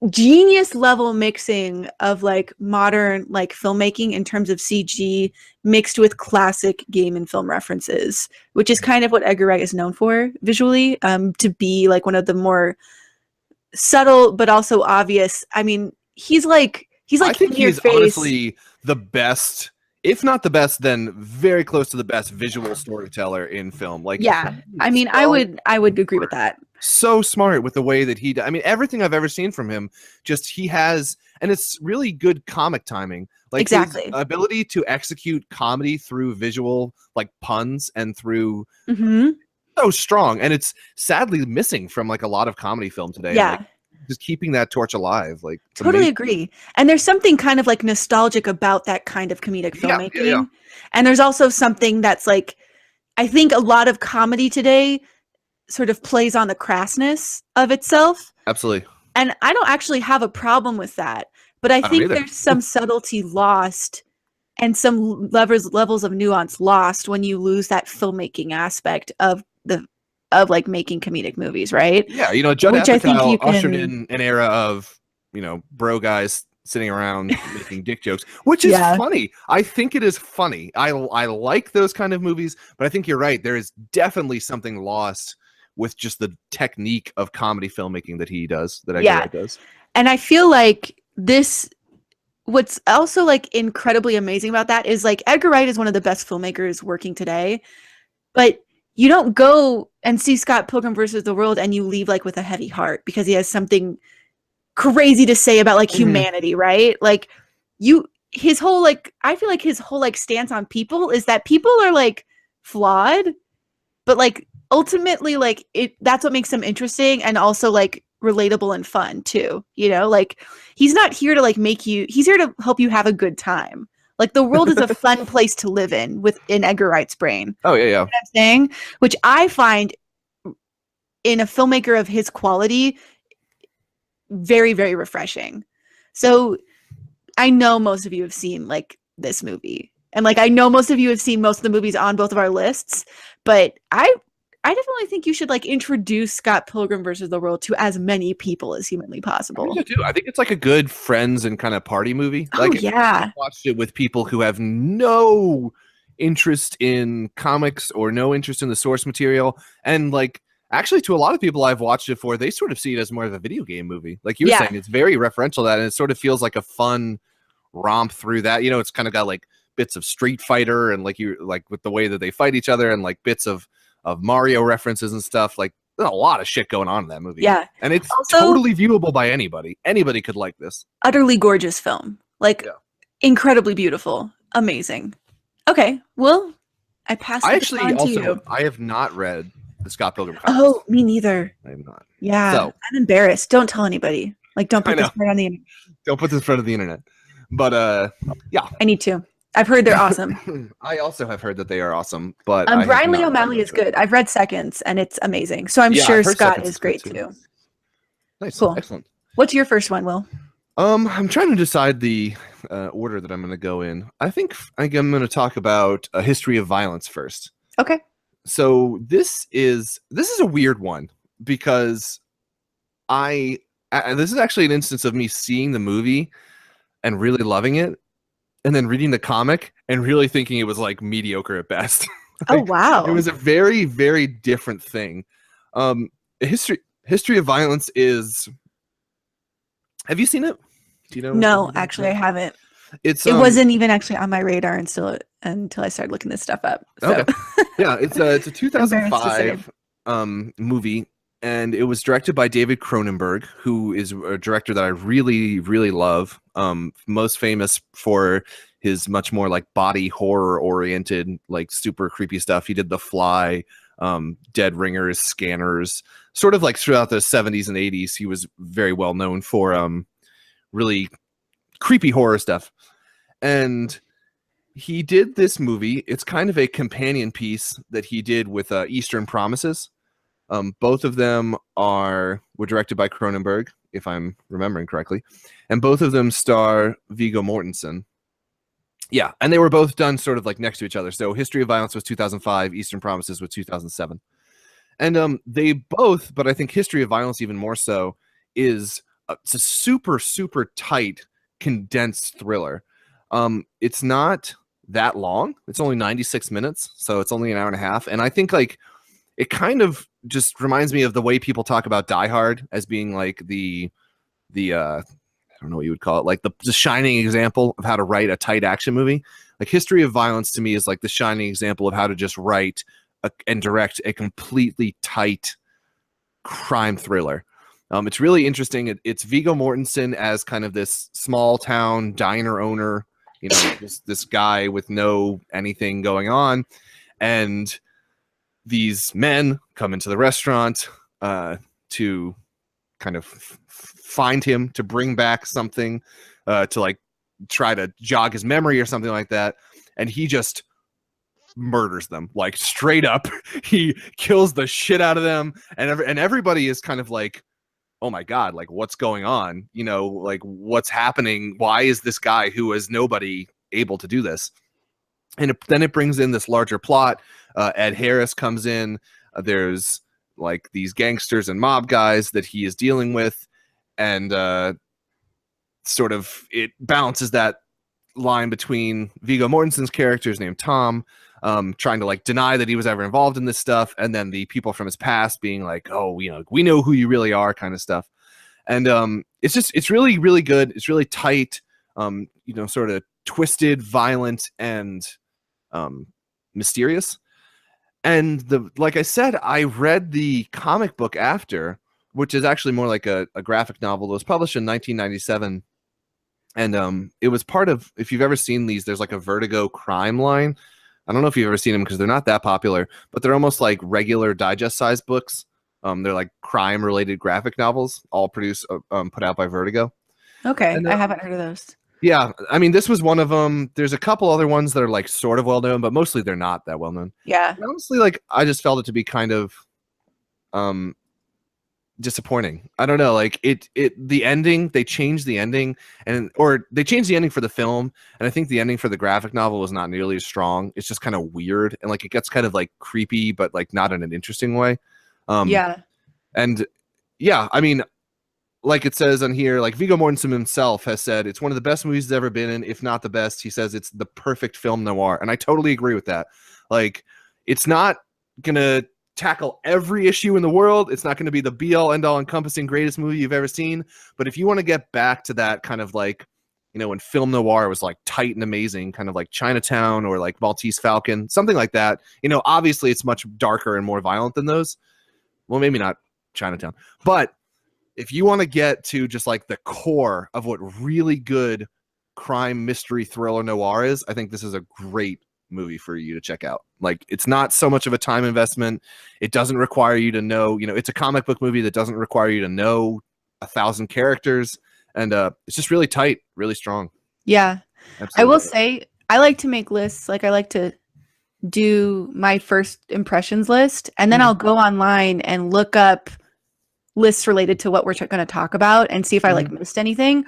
genius level mixing of like modern like filmmaking in terms of CG mixed with classic game and film references, which is kind of what Edgar Wright is known for visually, to be like one of the more subtle but also obvious. I mean, he's like I think he's honestly the best, if not the best, then very close to the best visual storyteller in film. Like, yeah, I mean, I would agree with that. So smart with the way that I mean, everything I've ever seen from him, he has, and it's really good comic timing. Like, exactly, his ability to execute comedy through visual like puns and through so strong, and it's sadly missing from like a lot of comedy film today. Yeah. Like, just keeping that torch alive, like, totally agree. And there's something kind of like nostalgic about that kind of comedic filmmaking. Yeah. And there's also something that's like, I think a lot of comedy today sort of plays on the crassness of itself. Absolutely. And I don't actually have a problem with that, but I think there's some subtlety lost. and some levels of nuance lost when you lose that filmmaking aspect of like making comedic movies, right? Yeah, you know, Judd Apatow ushered in an era of, you know, bro guys sitting around making dick jokes, which is funny. I think it is funny. I like those kind of movies, but I think you're right. There is definitely something lost with just the technique of comedy filmmaking that he does, that Edgar Wright does. And I feel like what's also like incredibly amazing about that is like Edgar Wright is one of the best filmmakers working today, but you don't go and see Scott Pilgrim versus the World and you leave like with a heavy heart because he has something crazy to say about like humanity, right? Like his whole like, I feel like his whole like stance on people is that people are like flawed, but like ultimately like that's what makes them interesting and also like relatable and fun too, you know? Like he's not here to like he's here to help you have a good time. Like the world is a fun place to live in within Edgar Wright's brain. Oh yeah, yeah. You know what I'm saying? Which I find in a filmmaker of his quality very, very refreshing. So I know most of you have seen like this movie. And like I know most of you have seen most of the movies on both of our lists, but I definitely think you should like introduce Scott Pilgrim versus the World to as many people as humanly possible. I do. I think it's like a good friends and kind of party movie. Like, yeah. I watched it with people who have no interest in comics or no interest in the source material. And like, actually, to a lot of people I've watched it for, they sort of see it as more of a video game movie. Like you were saying, it's very referential to that, and it sort of feels like a fun romp through that. You know, it's kind of got like bits of Street Fighter and like with the way that they fight each other and like bits of Mario references and stuff. Like there's a lot of shit going on in that movie. Yeah. And it's also totally viewable by anybody. Anybody could like this. Utterly gorgeous film. Like incredibly beautiful. Amazing. Okay. Well, I actually on to you. I have not read the Scott Pilgrim comics. Oh, me neither. I have not. Yeah. So, I'm embarrassed. Don't tell anybody. Like don't put this right on the internet. Don't put this in front of the internet. But yeah. I need to. I've heard they're awesome. I also have heard that they are awesome, but Brian Lee O'Malley is good. I've read Seconds, and it's amazing. So I'm sure Scott is great too. Nice, cool, excellent. What's your first one, Will? I'm trying to decide the order that I'm going to go in. I think I'm going to talk about A History of Violence first. Okay. So this is a weird one because this is actually an instance of me seeing the movie and really loving it, and then reading the comic and really thinking it was like mediocre at best. Like, oh wow! It was a very, very different thing. History of Violence is. Have you seen it? Do you know? No, actually, I haven't. It wasn't even actually on my radar until I started looking this stuff up. So. Okay. Yeah, it's a 2005 movie. And it was directed by David Cronenberg, who is a director that I really, really love. Most famous for his much more like body horror oriented, like super creepy stuff. He did The Fly, Dead Ringers, Scanners, sort of like throughout the 70s and 80s. He was very well known for really creepy horror stuff. And he did this movie. It's kind of a companion piece that he did with Eastern Promises. Both of them were directed by Cronenberg, if I'm remembering correctly, and both of them star Viggo Mortensen. Yeah, and they were both done sort of like next to each other. So History of Violence was 2005, Eastern Promises was 2007. And they both, but I think History of Violence even more so, it's a super, super tight, condensed thriller. It's not that long. It's only 96 minutes, so it's only an hour and a half. And I think like it kind of just reminds me of the way people talk about Die Hard as being like the I don't know what you would call it, like the shining example of how to write a tight action movie. Like History of Violence to me is like the shining example of how to just write and direct a completely tight crime thriller. It's really interesting. It's Viggo Mortensen as kind of this small town diner owner, you know, this guy with no anything going on, and these men come into the restaurant to kind of find him, to bring back something, to like try to jog his memory or something like that. And he just murders them, like straight up. He kills the shit out of them. And everybody is kind of like, oh my God, like what's going on? You know, like what's happening? Why is this guy who is nobody able to do this. And then it brings in this larger plot. Ed Harris comes in. There's like these gangsters and mob guys that he is dealing with, and sort of it balances that line between Viggo Mortensen's character is named Tom, trying to like deny that he was ever involved in this stuff, and then the people from his past being like, oh, we know who you really are, kind of stuff. And it's really, really good. It's really tight, sort of twisted, violent, and mysterious. And like I said, I read the comic book after, which is actually more like a graphic novel that was published in 1997. And it was part of, if you've ever seen these, there's like a Vertigo crime line. I don't know if you've ever seen them because they're not that popular, but they're almost like regular digest size books. They're like crime related graphic novels, all produced, put out by Vertigo. Okay. And, I haven't heard of those. Yeah. I mean, this was one of them. There's a couple other ones that are like sort of well known, but mostly they're not that well known. Yeah. And honestly, like I just felt it to be kind of disappointing. I don't know, like the ending, they changed the ending, or they changed the ending for the film, and I think the ending for the graphic novel was not nearly as strong. It's just kind of weird, and like it gets kind of like creepy, but like not in an interesting way. And yeah, I mean, like it says on here, like Viggo Mortensen himself has said it's one of the best movies he's ever been in, if not the best. He says it's the perfect film noir, and I totally agree with that. Like, it's not gonna tackle every issue in the world. It's not going to be the be-all, end-all encompassing greatest movie you've ever seen. But if you want to get back to that kind of like, when film noir was like tight and amazing, kind of like Chinatown or like Maltese Falcon, something like that, obviously it's much darker and more violent than those. Well, maybe not Chinatown. But if you want to get to just like the core of what really good crime, mystery, thriller noir is, I think this is a great movie for you to check out. Like, it's not so much of a time investment. It doesn't require you to know, it's a comic book movie that doesn't require you to know 1,000 characters, and it's just really tight, really strong. Yeah. Absolutely. I will say I like to make lists. Like, I like to do my first impressions list, and then I'll go online and look up lists related to what we're going to talk about and see if I like missed anything.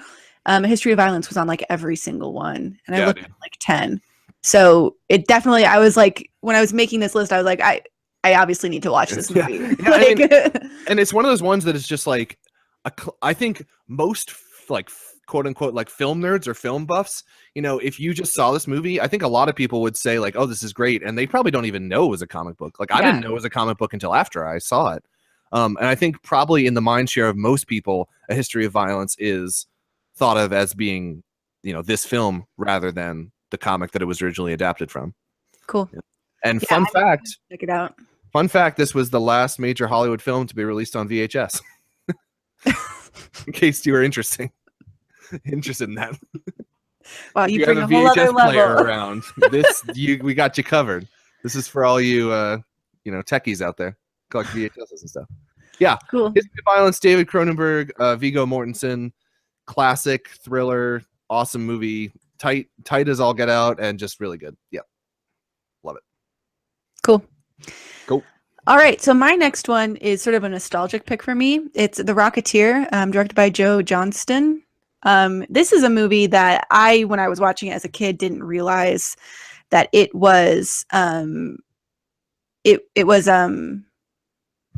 A History of Violence was on like every single one, and I looked at like 10. So it definitely, I was like, when I was making this list, I was like, I obviously need to watch this movie. I mean, and it's one of those ones that is just like, I think most like quote unquote like film nerds or film buffs, if you just saw this movie, I think a lot of people would say like, oh, this is great. And they probably don't even know it was a comic book. Like I didn't know it was a comic book until after I saw it. And I think probably in the mind share of most people, A History of Violence is thought of as being, this film rather than the comic that it was originally adapted from. Cool. Yeah. And fun fact, check it out. Fun fact, this was the last major Hollywood film to be released on VHS. In case you were interested in that. Wow, you bring a whole other level around. We got you covered. This is for all you techies out there. Collect VHSs and stuff. Yeah. Cool. History of Violence, David Cronenberg, Viggo Mortensen, classic thriller, awesome movie. Tight as all get out, and just really good. Yep. Love it. Cool. Cool. All right. So my next one is sort of a nostalgic pick for me. It's The Rocketeer, directed by Joe Johnston. This is a movie that when I was watching it as a kid, didn't realize that it was,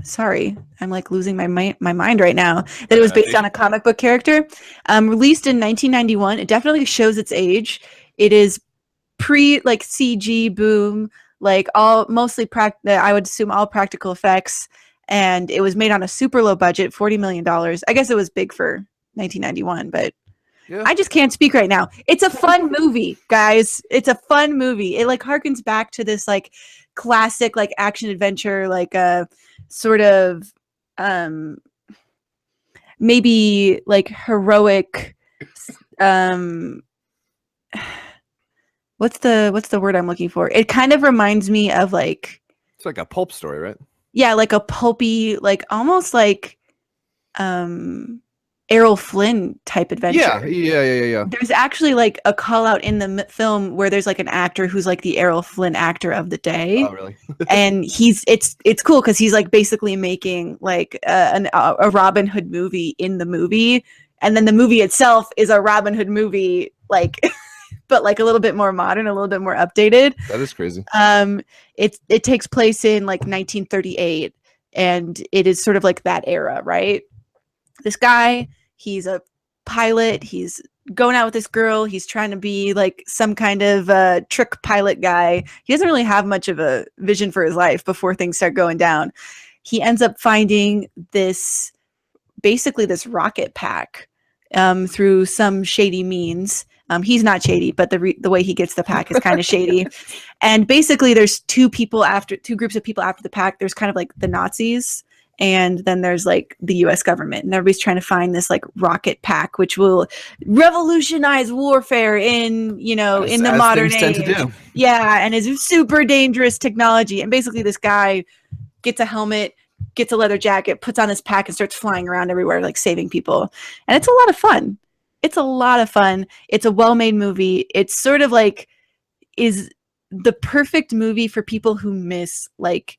sorry, I'm like losing my mind right now, that it was based on a comic book character. Released in 1991. It definitely shows its age. It is pre like CG boom, like mostly I would assume all practical effects, and it was made on a super low budget, $40 million. I guess it was big for 1991, but yeah. I just can't speak right now. It's a fun movie, guys. It's a fun movie. It like harkens back to this like classic like action adventure, like a sort of maybe like heroic what's the word I'm looking for? It kind of reminds me of like, it's like a pulp story, right? Yeah, like a pulpy, like almost like Errol Flynn type adventure. Yeah. There's actually like a call out in the film where there's like an actor who's like the Errol Flynn actor of the day. Oh, really? And it's cool because he's like basically making like a Robin Hood movie in the movie, and then the movie itself is a Robin Hood movie, like, but like a little bit more modern, a little bit more updated. That is crazy. It takes place in like 1938, and it is sort of like that era, right? This guy, he's a pilot. He's going out with this girl. He's trying to be like some kind of trick pilot guy. He doesn't really have much of a vision for his life before things start going down. He ends up finding this rocket pack through some shady means. He's not shady, but the way he gets the pack is kind of shady. And basically there's two groups of people after the pack. There's kind of like the Nazis, and then there's like the US government, and everybody's trying to find this like rocket pack, which will revolutionize warfare in the modern age. To do. Yeah. And is super dangerous technology. And basically this guy gets a helmet, gets a leather jacket, puts on his pack, and starts flying around everywhere, like saving people. And it's a lot of fun. It's a well-made movie. It's sort of like is the perfect movie for people who miss like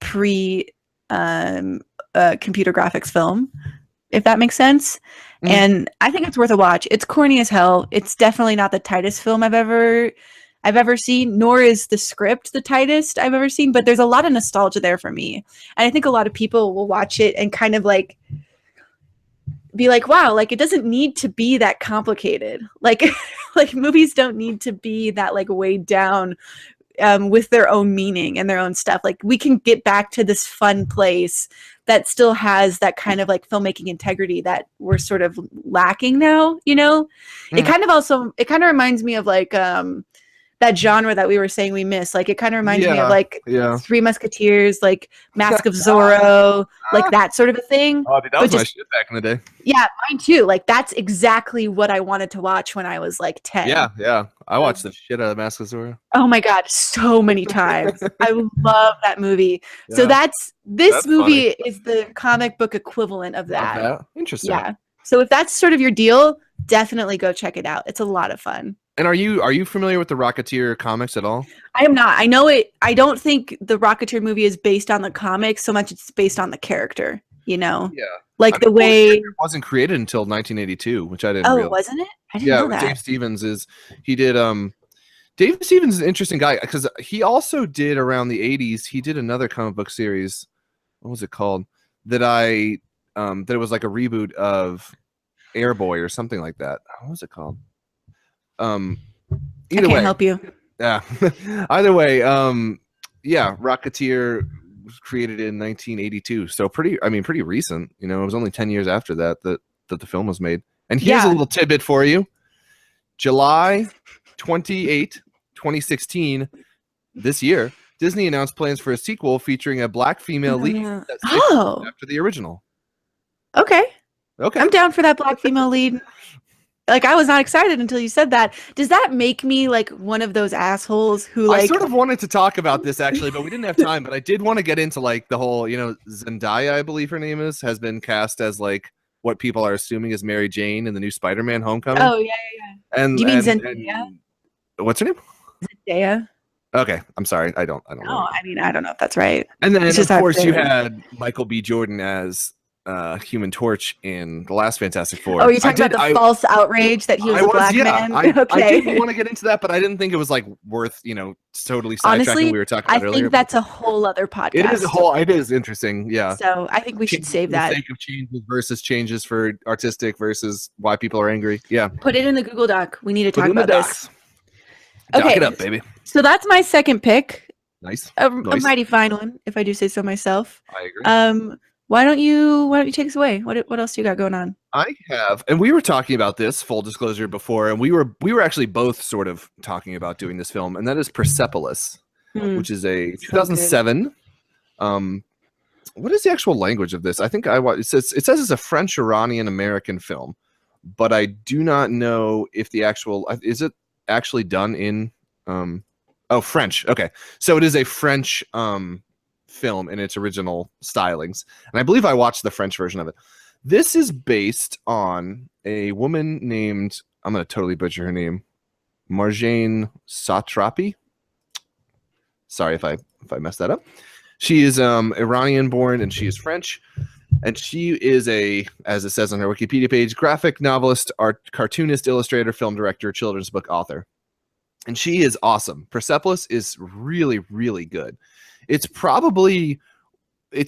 pre computer graphics film, if that makes sense. Mm. And I think it's worth a watch. It's corny as hell. It's definitely not the tightest film I've ever seen, nor is the script the tightest I've ever seen, but there's a lot of nostalgia there for me. And I think a lot of people will watch it and kind of like be like, wow, like it doesn't need to be that complicated. Like like movies don't need to be that like weighed down with their own meaning and their own stuff. Like we can get back to this fun place that still has that kind of like filmmaking integrity that we're sort of lacking now, Mm. It kind of reminds me of like that genre that we were saying we miss. Like it kind of reminds me of like Three Musketeers, like Mask of Zorro, like that sort of a thing. Oh, dude, that was my shit back in the day. Yeah, mine too. Like that's exactly what I wanted to watch when I was like 10. Yeah. I watched the shit out of Mask of Zorro. Oh my God, so many times. I love that movie. Yeah. So this movie funny. Is the comic book equivalent of that. Interesting. Yeah. So if that's sort of your deal, definitely go check it out. It's a lot of fun. And are you familiar with the Rocketeer comics at all? I am not. I know it. I don't think the Rocketeer movie is based on the comics so much. It's based on the character, Yeah. Like the way it wasn't created until 1982, which I didn't realize. Oh, wasn't it? I didn't know that. Dave Stevens Dave Stevens is an interesting guy because he also did around the 80s. He did another comic book series. What was it called? That it was like a reboot of Airboy or something like that. What was it called? Either I can't help you. Yeah. Either way, Rocketeer was created in 1982, so pretty recent. It was only 10 years after that the film was made. And here's a little tidbit for you: July 28, 2016, this year, Disney announced plans for a sequel featuring a black female lead after the original. Okay, I'm down for that black female lead. Like, I was not excited until you said that. Does that make me like one of those assholes who like... I sort of wanted to talk about this actually, but we didn't have time. But I did want to get into like the whole, Zendaya, I believe her name has been cast as like what people are assuming is Mary Jane in the new Spider-Man Homecoming. Oh, yeah. And, do you mean Zendaya? What's her name? Zendaya. Okay, I'm sorry. I don't know. I mean, I don't know if that's right. And then, of course, you had Michael B. Jordan as Human Torch in the last Fantastic Four. Oh, you're talking about the false outrage that he was a black man? Okay. I didn't want to get into that, but I didn't think it was like worth, totally sidetracking. Honestly, we were talking about earlier. I think that's a whole other podcast. It is interesting, yeah. So I think we should save that. For the sake of changes versus changes for artistic versus why people are angry. Yeah. Put it in the Google Doc. We need to talk about this. Doc it up, baby. So that's my second pick. Nice. A mighty fine one, if I do say so myself. I agree. Why don't you take us away? What else you got going on? I have, and we were talking about this, full disclosure, before, and we were actually both sort of talking about doing this film, and that is Persepolis, which is a 2007. What is the actual language of this? I think it says it's a French Iranian American film, but I do not know if the actual is it actually done in French. Okay, so it is a French film in its original stylings, and I believe I watched the French version of it. This is based on a woman named, I'm going to totally butcher her name, Marjane Satrapi. Sorry if I messed that up. She is Iranian born and she is French, And she is as it says on her Wikipedia page, graphic novelist, art, cartoonist, illustrator, film director, children's book author. And she is awesome. Persepolis is really, really good. It's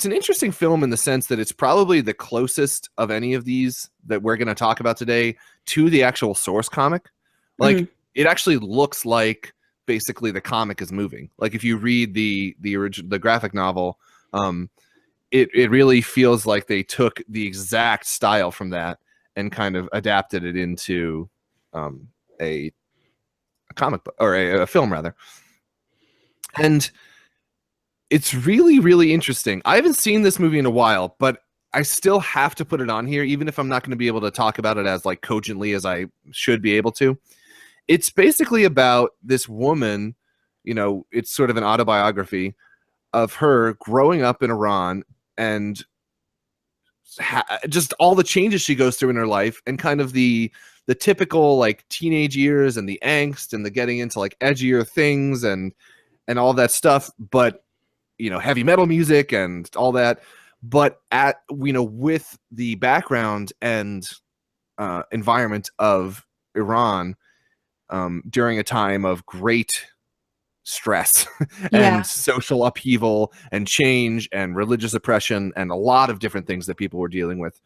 an interesting film in the sense that it's probably the closest of any of these that we're going to talk about today to the actual source comic. Like, it actually looks like basically the comic is moving. Like, if you read the graphic novel, it really feels like they took the exact style from that and kind of adapted it into a comic book, or a film rather. And it's really, really interesting. I haven't seen this movie in a while, but I still have to put it on here, even if I'm not going to be able to talk about it as like cogently as I should be able to. It's basically about this woman, you know, it's sort of an autobiography of her growing up in Iran and just all the changes she goes through in her life, and kind of the typical like teenage years and the angst and the getting into like edgier things and all that stuff, but you know, heavy metal music and all that, but with the background and environment of Iran during a time of great stress and social upheaval and change and religious oppression and a lot of different things that people were dealing with.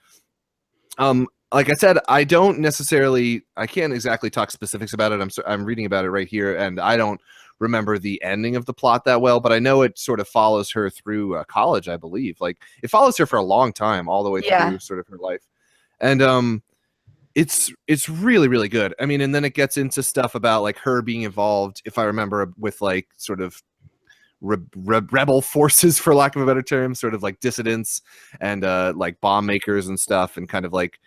Like I said, I can't exactly talk specifics about it. I'm reading about it right here, and I don't remember the ending of the plot that well, but I know it sort of follows her through college, I believe. Like, it follows her for a long time, all the way through sort of her life. And it's really, really good. I mean, and then it gets into stuff about like her being involved, if I remember, with like sort of rebel forces, for lack of a better term, sort of like dissidents and like bomb makers and stuff, and kind of like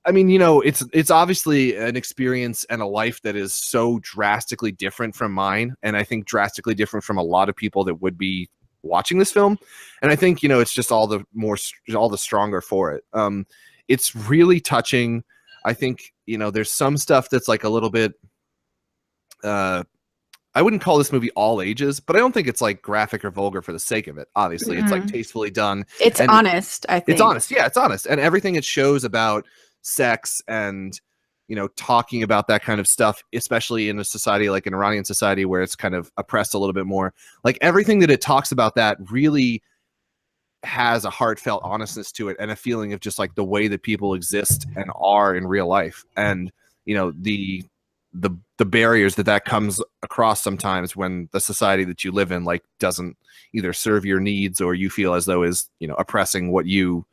I mean, you know, it's obviously an experience and a life that is so drastically different from mine, and I think drastically different from a lot of people that would be watching this film. And I think, you know, it's just all the stronger for it. It's really touching. I think, you know, there's some stuff that's like a little bit I wouldn't call this movie all ages, but I don't think it's like graphic or vulgar for the sake of it. Obviously, it's like tastefully done. It's honest, I think. It's honest. Yeah, it's honest. And everything it shows about sex and, you know, talking about that kind of stuff, especially in a society like an Iranian society where it's kind of oppressed a little bit more. Like, everything that it talks about that really has a heartfelt honestness to it and a feeling of just like the way that people exist and are in real life. And, you know, the barriers that comes across sometimes when the society that you live in like doesn't either serve your needs or you feel as though is, you know, oppressing what you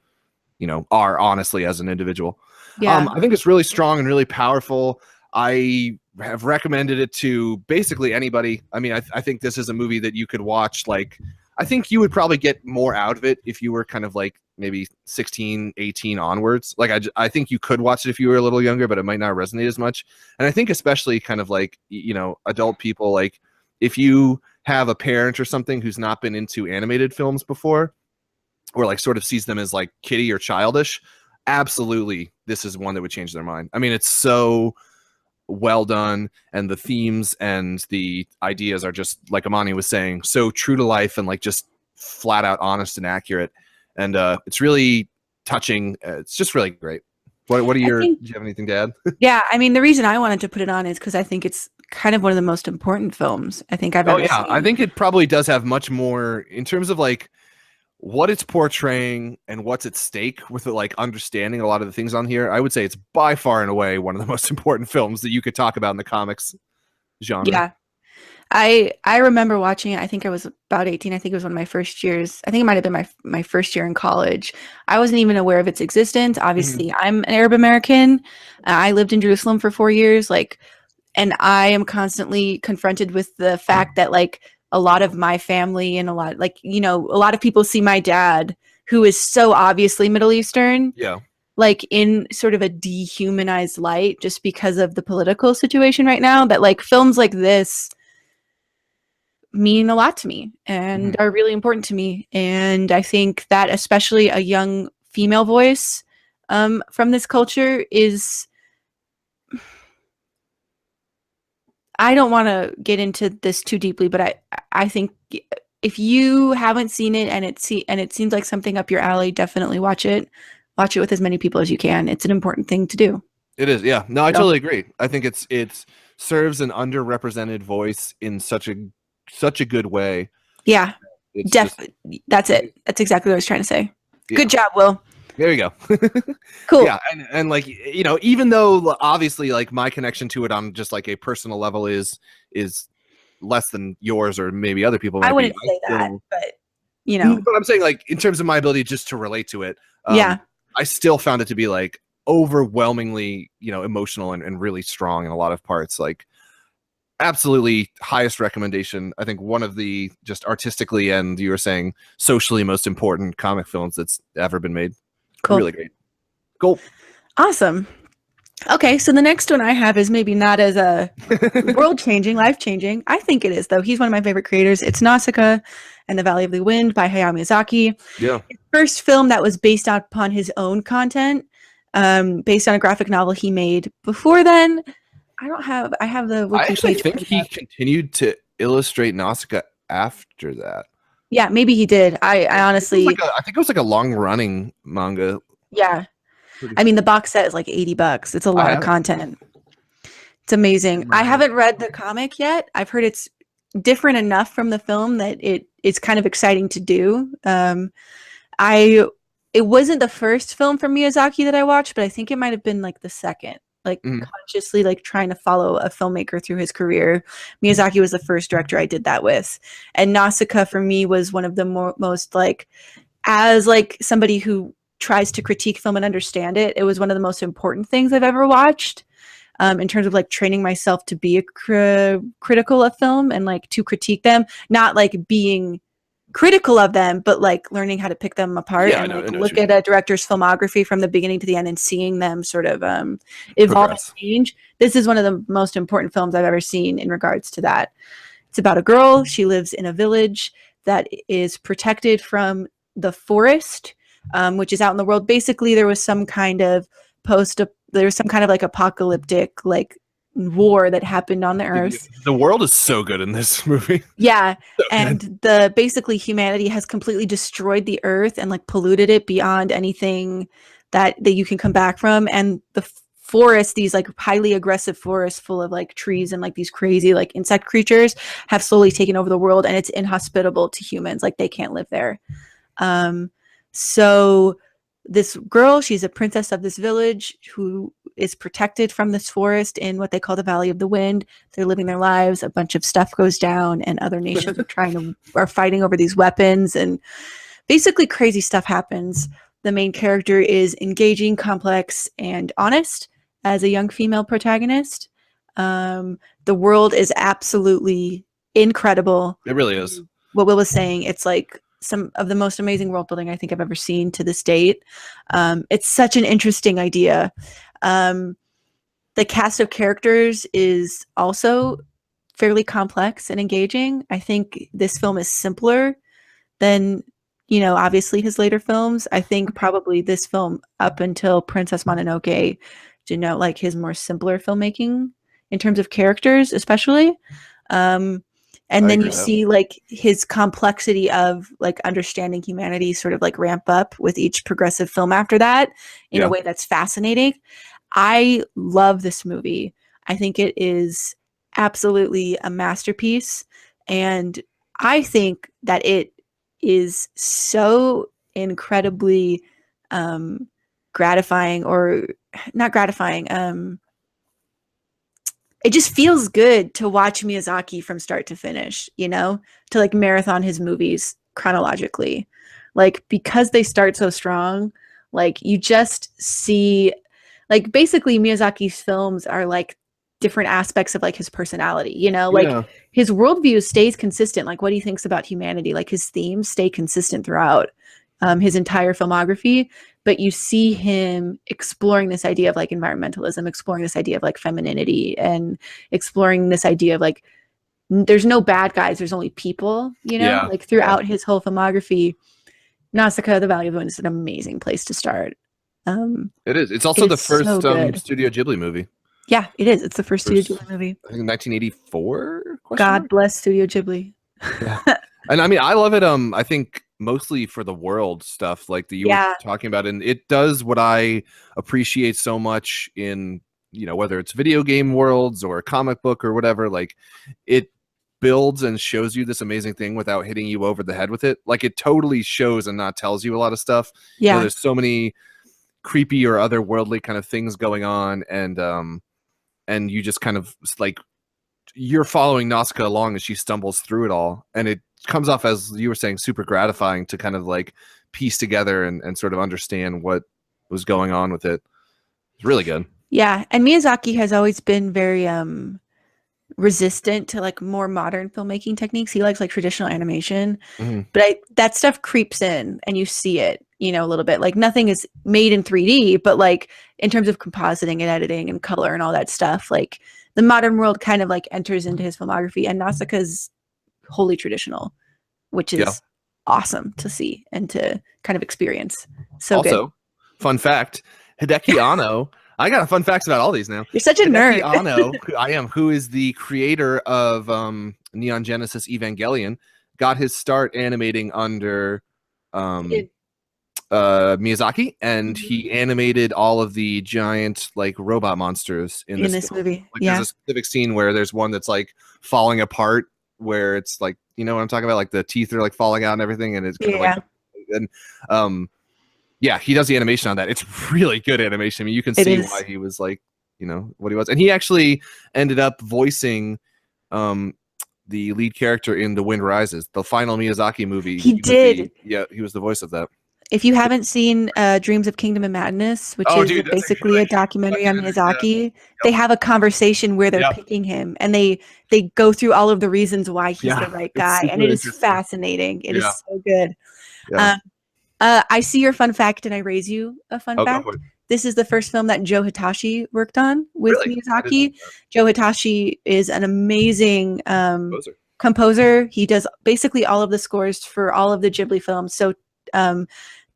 know, are honestly as an individual. I think it's really strong and really powerful. I have recommended it to basically anybody. I mean, I think this is a movie that you could watch. Like, I think you would probably get more out of it if you were kind of like maybe 16, 18 onwards. Like, I think you could watch it if you were a little younger, but it might not resonate as much. And I think especially kind of like, you know, adult people, like if you have a parent or something who's not been into animated films before, or like sort of sees them as like kiddie or childish, absolutely this is one that would change their mind. I mean, it's so well done, and the themes and the ideas are just, like Amani was saying, so true to life and like just flat out honest and accurate. And it's really touching. It's just really great. What are your, do you have anything to add? Yeah, I mean, the reason I wanted to put it on is because I think it's kind of one of the most important films I think I've ever seen. I think it probably does have much more in terms of like what it's portraying and what's at stake with it, like understanding a lot of the things on here. I would say it's by far and away one of the most important films that you could talk about in the comics genre. Yeah. I remember watching it. I think I was about 18. I think it was one of my first years. I think it might have been my first year in college. I wasn't even aware of its existence. Obviously, I'm an Arab American. I lived in Jerusalem for 4 years. Like, and I am constantly confronted with the fact that like a lot of my family and a lot, like, you know, a lot of people see my dad, who is so obviously Middle Eastern. Yeah. Like in sort of a dehumanized light just because of the political situation right now, that like films like this mean a lot to me and are really important to me. And I think that especially a young female voice from this culture is, I don't want to get into this too deeply, but I think if you haven't seen it and it seems like something up your alley, definitely watch it. Watch it with as many people as you can. It's an important thing to do. It is, yeah. No, I totally agree. I think it serves an underrepresented voice in such a good way. Yeah, definitely. That's it. That's exactly what I was trying to say. Yeah. Good job, Will. There you go. Cool. Yeah, and like, you know, even though obviously like my connection to it on just like a personal level is less than yours or maybe other people. I wouldn't say that, but you know. But I'm saying like in terms of my ability just to relate to it. Yeah. I still found it to be like overwhelmingly, you know, emotional and really strong in a lot of parts. Like absolutely highest recommendation. I think one of the just artistically and you were saying socially most important comic films that's ever been made. Cool. Really great. Cool. Awesome. Okay, so the next one I have is maybe not as a world-changing, life-changing. I think it is, though. He's one of my favorite creators. It's Nausicaa and the Valley of the Wind by Hayao Miyazaki. Yeah. His first film that was based upon his own content, based on a graphic novel he made. Before then, I have the wiki I actually page think he continued to illustrate Nausicaa after that. Yeah, maybe he did. I honestly... I think it was like a long-running manga. Yeah. I mean, the box set is like $80. It's a lot of content. It's amazing. I haven't read the comic yet. I've heard it's different enough from the film that it's kind of exciting to do. It wasn't the first film from Miyazaki that I watched, but I think it might have been like the second. Like consciously like trying to follow a filmmaker through his career. Miyazaki was the first director I did that with. And Nausicaa for me was one of the most like, as like somebody who tries to critique film and understand it, it was one of the most important things I've ever watched in terms of like training myself to be critical of film and like to critique them, not like being critical of them, but like learning how to pick them apart and like look at a director's filmography from the beginning to the end and seeing them sort of evolve and change. This is one of the most important films I've ever seen in regards to that. It's about a girl. She lives in a village that is protected from the forest, which is out in the world. Basically, there was some kind of like apocalyptic like war that happened on the earth. The world is so good in this movie. Yeah. So and basically humanity has completely destroyed the earth and like polluted it beyond anything that you can come back from. And the forest, these like highly aggressive forests full of like trees and like these crazy like insect creatures have slowly taken over the world, and it's inhospitable to humans. Like they can't live there. So this girl, she's a princess of this village who is protected from this forest in what they call the Valley of the Wind. They're living their lives. A bunch of stuff goes down and other nations are fighting over these weapons, and basically crazy stuff happens. The main character is engaging, complex, and honest as a young female protagonist. The world is absolutely incredible. It really is. What Will was saying, it's like some of the most amazing world building I think I've ever seen to this date. It's such an interesting idea. The cast of characters is also fairly complex and engaging. I think this film is simpler than, obviously his later films. I think probably this film up until Princess Mononoke denote like his more simpler filmmaking in terms of characters, especially. And then you see like his complexity of like understanding humanity sort of like ramp up with each progressive film after that in a way that's fascinating. I love this movie. I think it is absolutely a masterpiece. And I think that it is so incredibly gratifying, or not gratifying. It just feels good to watch Miyazaki from start to finish, to like marathon his movies chronologically. Like, because they start so strong, like you just see, like basically Miyazaki's films are like different aspects of like his personality, like his worldview stays consistent. Like what he thinks about humanity, like his themes stay consistent throughout his entire filmography. But you see him exploring this idea of like environmentalism, exploring this idea of like femininity, and exploring this idea of like, there's no bad guys, there's only people, like throughout his whole filmography. Nausicaa, the Valley of the Wind is an amazing place to start. It is. It's also the first Studio Ghibli movie. Yeah, it is. It's the first Studio Ghibli movie. I think 1984? God bless Studio Ghibli. Yeah. And I mean, I love it. I think mostly for the world stuff, like that you were talking about, and it does what I appreciate so much in, you know, whether it's video game worlds or a comic book or whatever. Like, it builds and shows you this amazing thing without hitting you over the head with it. Like, it totally shows and not tells you a lot of stuff. Yeah, you know, there's so many creepy or otherworldly kind of things going on, and you just kind of like, you're following Nausicaa along as she stumbles through it all, and it comes off, as you were saying, super gratifying to kind of like piece together and sort of understand what was going on with it. It's really good. Yeah, and Miyazaki has always been very resistant to like more modern filmmaking techniques. He likes like traditional animation, but that stuff creeps in and you see it, you know, a little bit. Like, nothing is made in 3D, but like in terms of compositing and editing and color and all that stuff, like the modern world kind of like enters into his filmography, and Nausicaa's wholly traditional, which is awesome to see and to kind of experience. So also, good. Fun fact, Hideki Anno, I got fun facts about all these now. You're such a Hideki nerd. Anno, I am, who is the creator of Neon Genesis Evangelion, got his start animating under Miyazaki, and he animated all of the giant like robot monsters in this movie. Like, there's a specific scene where there's one that's like falling apart, where it's like, you know what I'm talking about, like the teeth are like falling out and everything, and it's kind of like, and he does the animation on that. It's really good animation. I mean, you can see why he was like, you know, what he was, and he actually ended up voicing the lead character in The Wind Rises, the final Miyazaki movie. He did. He was the voice of that. If you haven't seen Dreams of Kingdom and Madness, which is basically a documentary on Miyazaki, they have a conversation where they're picking him, and they go through all of the reasons why he's the right guy, and it is fascinating. It is so good. I see your fun fact, and I raise you a fun fact. This is the first film that Joe Hitachi worked on with Miyazaki. Joe Hitachi is an amazing composer. He does basically all of the scores for all of the Ghibli films. So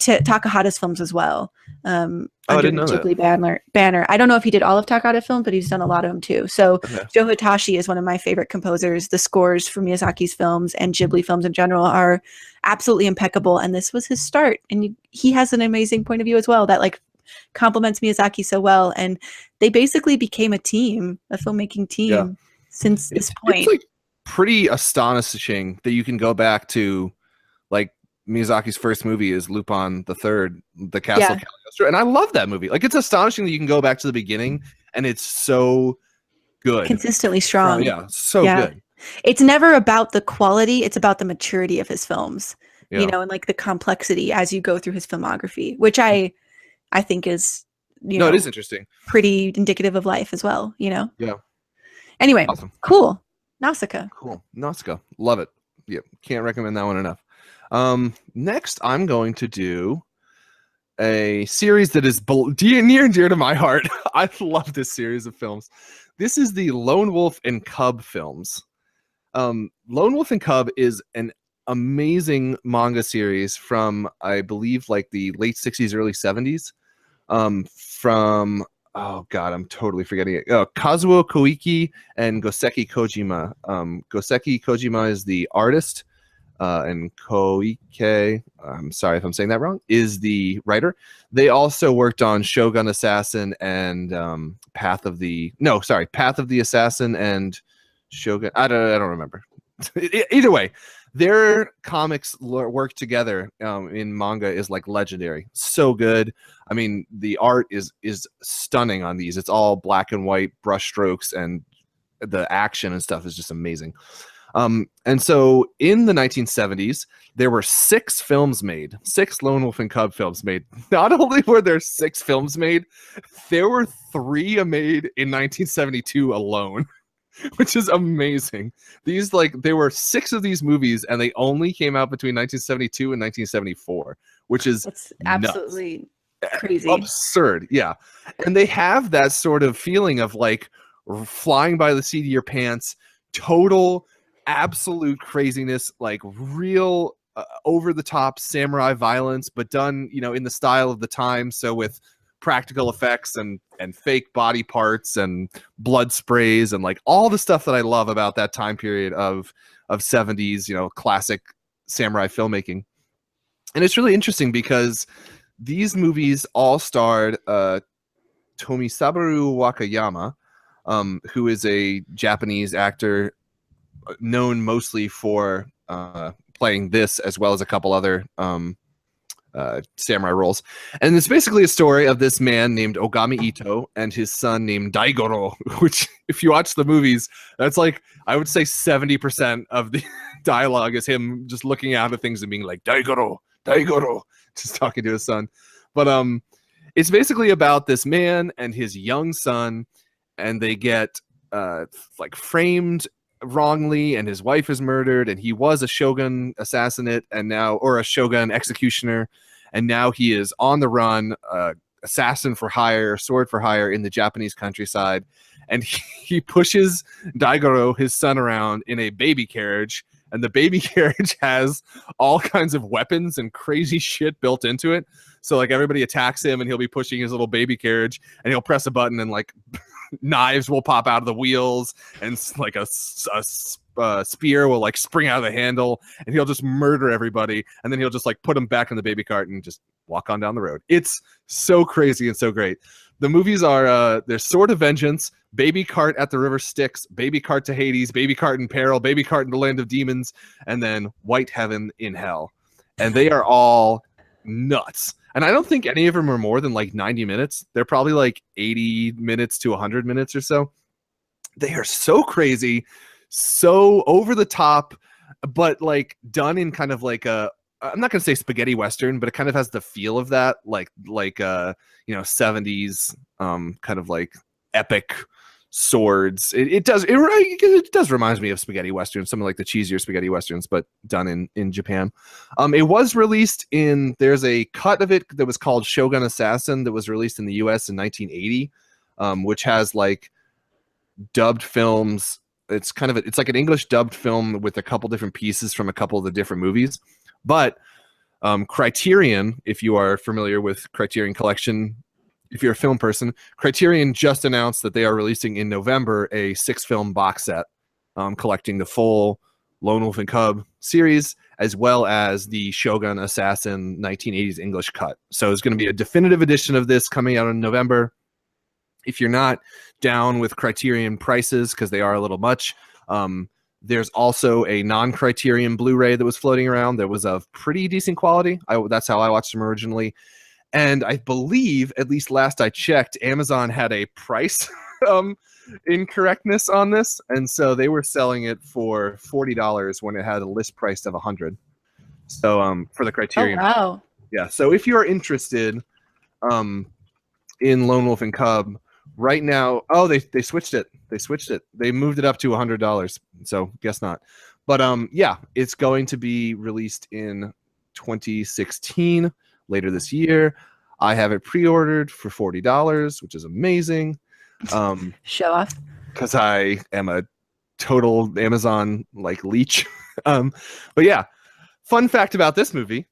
Takahata's films as well. Under I didn't know Ghibli that. banner. I don't know if he did all of Takahata's films, but he's done a lot of them too. So Joe Hitachi is one of my favorite composers. The scores for Miyazaki's films and Ghibli films in general are absolutely impeccable. And this was his start. And he has an amazing point of view as well that like complements Miyazaki so well. And they basically became a team, a filmmaking team since this point. It's like pretty astonishing that you can go back to like Miyazaki's first movie is Lupin the Third, The Castle of Cagliostro, and I love that movie. Like, it's astonishing that you can go back to the beginning and it's so good, consistently strong. Good. It's never about the quality; it's about the maturity of his films. You know, and like the complexity as you go through his filmography, which I think is it is interesting, pretty indicative of life as well. You know. Yeah. Anyway, cool. Nausicaa. Cool. Nausicaa. Love it. Yeah, can't recommend that one enough. Next, I'm going to do a series that is near and dear to my heart. I love this series of films. This is the Lone Wolf and Cub films. Lone Wolf and Cub is an amazing manga series from, I believe, like the late 60s, early 70s. From, oh God, I'm totally forgetting it. Kazuo Koike and Goseki Kojima. Goseki Kojima is the artist. And Koike, I'm sorry if I'm saying that wrong, is the writer. They also worked on Shogun Assassin and Path of the Assassin and Shogun. I don't remember. Either way, their comics work together in manga is like legendary. So good. I mean, the art is stunning on these. It's all black and white brush strokes, and the action and stuff is just amazing. And so in the 1970s, there were 6 films made, 6 Lone Wolf and Cub films made. Not only were there 6 films made, there were 3 made in 1972 alone, which is amazing. There were 6 of these movies, and they only came out between 1972 and 1974, which is absolutely crazy. Absurd. Yeah. And they have that sort of feeling of like flying by the seat of your pants, total absolute craziness, like real over the top samurai violence, but done, you know, in the style of the time. So with practical effects and fake body parts and blood sprays and like all the stuff that I love about that time period of 70s, you know, classic samurai filmmaking. And it's really interesting because these movies all starred Tomisabaru Wakayama, who is a Japanese actor known mostly for playing this as well as a couple other samurai roles. And it's basically a story of this man named Ogami Ito and his son named Daigoro, which if you watch the movies, that's like, I would say 70% of the dialogue is him just looking out at things and being like, Daigoro, Daigoro, just talking to his son. But it's basically about this man and his young son, and they get like framed wrongly, and his wife is murdered, and he was a shogun assassinate and now, or a shogun executioner, and now he is on the run, assassin for hire, sword for hire in the Japanese countryside, and he pushes Daigoro, his son, around in a baby carriage, and the baby carriage has all kinds of weapons and crazy shit built into it. So like everybody attacks him, and he'll be pushing his little baby carriage, and he'll press a button, and like knives will pop out of the wheels, and like a spear will like spring out of the handle, and he'll just murder everybody, and then he'll just like put them back in the baby cart and just walk on down the road. It's so crazy and so great. The movies are there's Sword of Vengeance, Baby Cart at the River Styx, Baby Cart to Hades, Baby Cart in Peril, Baby Cart in the Land of Demons, and then White Heaven in Hell. And they are all nuts. And I don't think any of them are more than like 90 minutes. They're probably like 80 minutes to 100 minutes or so. They are so crazy, so over the top, but like done in kind of like a, I'm not going to say spaghetti Western, but it kind of has the feel of that, like 70s kind of like epic swords. It does remind me of spaghetti Western, some of like the cheesier spaghetti Westerns, but done in Japan. It was released there's a cut of it that was called Shogun Assassin that was released in the US in 1980, which has like dubbed films. It's kind of it's like an English dubbed film with a couple different pieces from a couple of the different movies. But Criterion, if you are familiar with Criterion Collection, if you're a film person, Criterion just announced that they are releasing in November a 6-film box set collecting the full Lone Wolf and Cub series, as well as the Shogun Assassin 1980s English cut. So it's going to be a definitive edition of this coming out in November. If you're not down with Criterion prices, because they are a little much, there's also a non-Criterion Blu-ray that was floating around that was of pretty decent quality. That's how I watched them originally. And I believe, at least last I checked, Amazon had a price incorrectness on this. And so they were selling it for $40 when it had a list price of $100. So for the Criterion. Oh, wow. Yeah. So if you're interested in Lone Wolf and Cub right now, they switched it. They moved it up to $100. So guess not. But yeah, it's going to be released in 2016. Later this year. I have it pre-ordered for $40, which is amazing. Show off. Because I am a total Amazon like leech. But yeah, fun fact about this movie: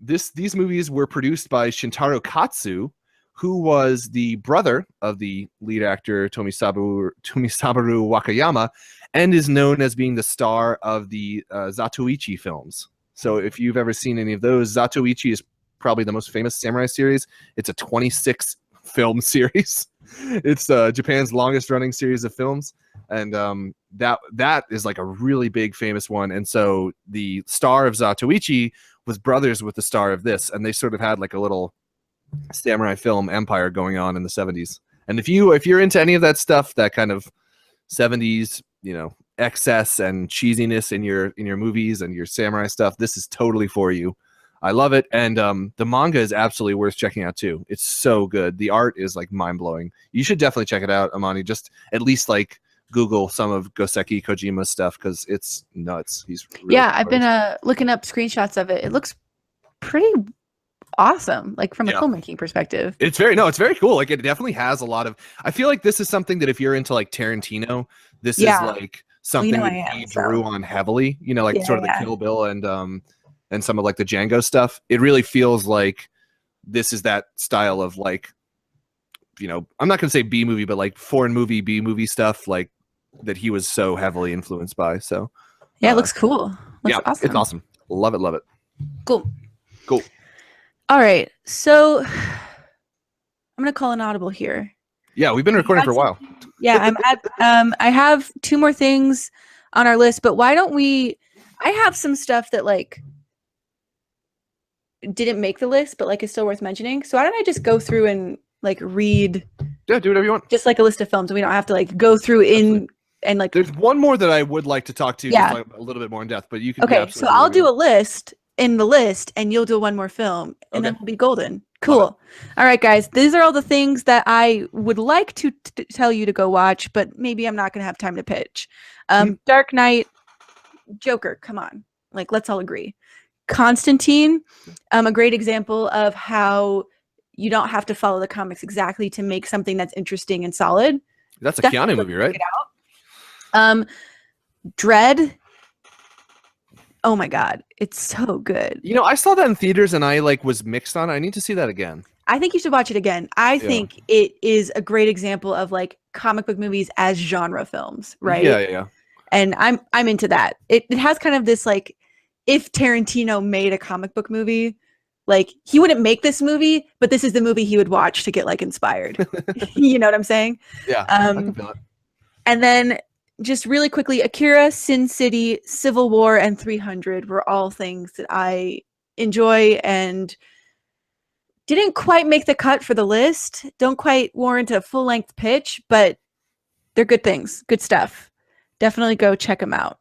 these movies were produced by Shintaro Katsu, who was the brother of the lead actor Tomisabaru Wakayama, and is known as being the star of the Zatoichi films. So if you've ever seen any of those, Zatoichi is probably the most famous samurai series. It's a 26 film series. It's Japan's longest running series of films. And that is like a really big famous one. And so the star of Zatoichi was brothers with the star of this. And they sort of had like a little samurai film empire going on in the 70s. And if you're into any of that stuff, that kind of 70s, excess and cheesiness in your movies and your samurai stuff, this is totally for you. I love it. And the manga is absolutely worth checking out too. It's so good. The art is like mind-blowing. You should definitely check it out, Amani. Just at least like Google some of Goseki Kojima's stuff, because it's nuts. He's really I've been looking up screenshots of it. It looks pretty awesome, like from a filmmaking perspective. It's very cool. Like it definitely has a lot of, I feel like this is something that if you're into like Tarantino, this is like something that he drew on heavily, sort of the Kill Bill and some of like the Django stuff. It really feels like this is that style of like, I'm not going to say B movie, but like foreign movie, B movie stuff like that he was so heavily influenced by. So yeah, it looks cool. Looks awesome. It's awesome. Love it, love it. Cool. Cool. All right, so I'm gonna call an audible here. Yeah, we've been recording for a while. Yeah, I have 2 more things on our list, but why don't we? I have some stuff that like didn't make the list, but like is still worth mentioning. So why don't I just go through and like read? Yeah, do whatever you want. Just like a list of films, and we don't have to like go through in and like. There's one more that I would like to talk to, yeah, just like a little bit more in depth, but you can. Okay, so I'll do a list in the list, and you'll do one more film, and then we'll be golden. Cool. All right, guys. These are all the things that I would like to tell you to go watch, but maybe I'm not going to have time to pitch. Dark Knight, Joker. Come on, like let's all agree. Constantine, a great example of how you don't have to follow the comics exactly to make something that's interesting and solid. That's a Keanu movie, right? Dread. Oh my God, it's so good. You know, I saw that in theaters and I like was mixed on it. I need to see that again. I think you should watch it again. I think it is a great example of like comic book movies as genre films, right? Yeah. And I'm into that. It has kind of this like, if Tarantino made a comic book movie, like he wouldn't make this movie, but this is the movie he would watch to get like inspired. You know what I'm saying? Yeah. I can feel it. And then just really quickly, Akira, Sin City, Civil War, and 300 were all things that I enjoy and didn't quite make the cut for the list. Don't quite warrant a full-length pitch, but they're good things, good stuff. Definitely go check them out.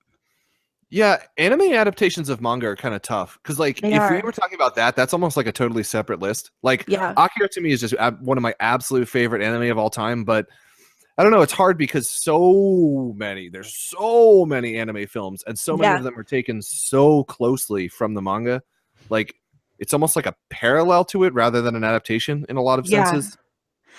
Yeah, anime adaptations of manga are kind of tough because, like, we were talking about that, that's almost like a totally separate list. Like, Akira to me is just one of my absolute favorite anime of all time, but I don't know, it's hard because there's so many anime films and so many of them are taken so closely from the manga. Like, it's almost like a parallel to it rather than an adaptation in a lot of senses.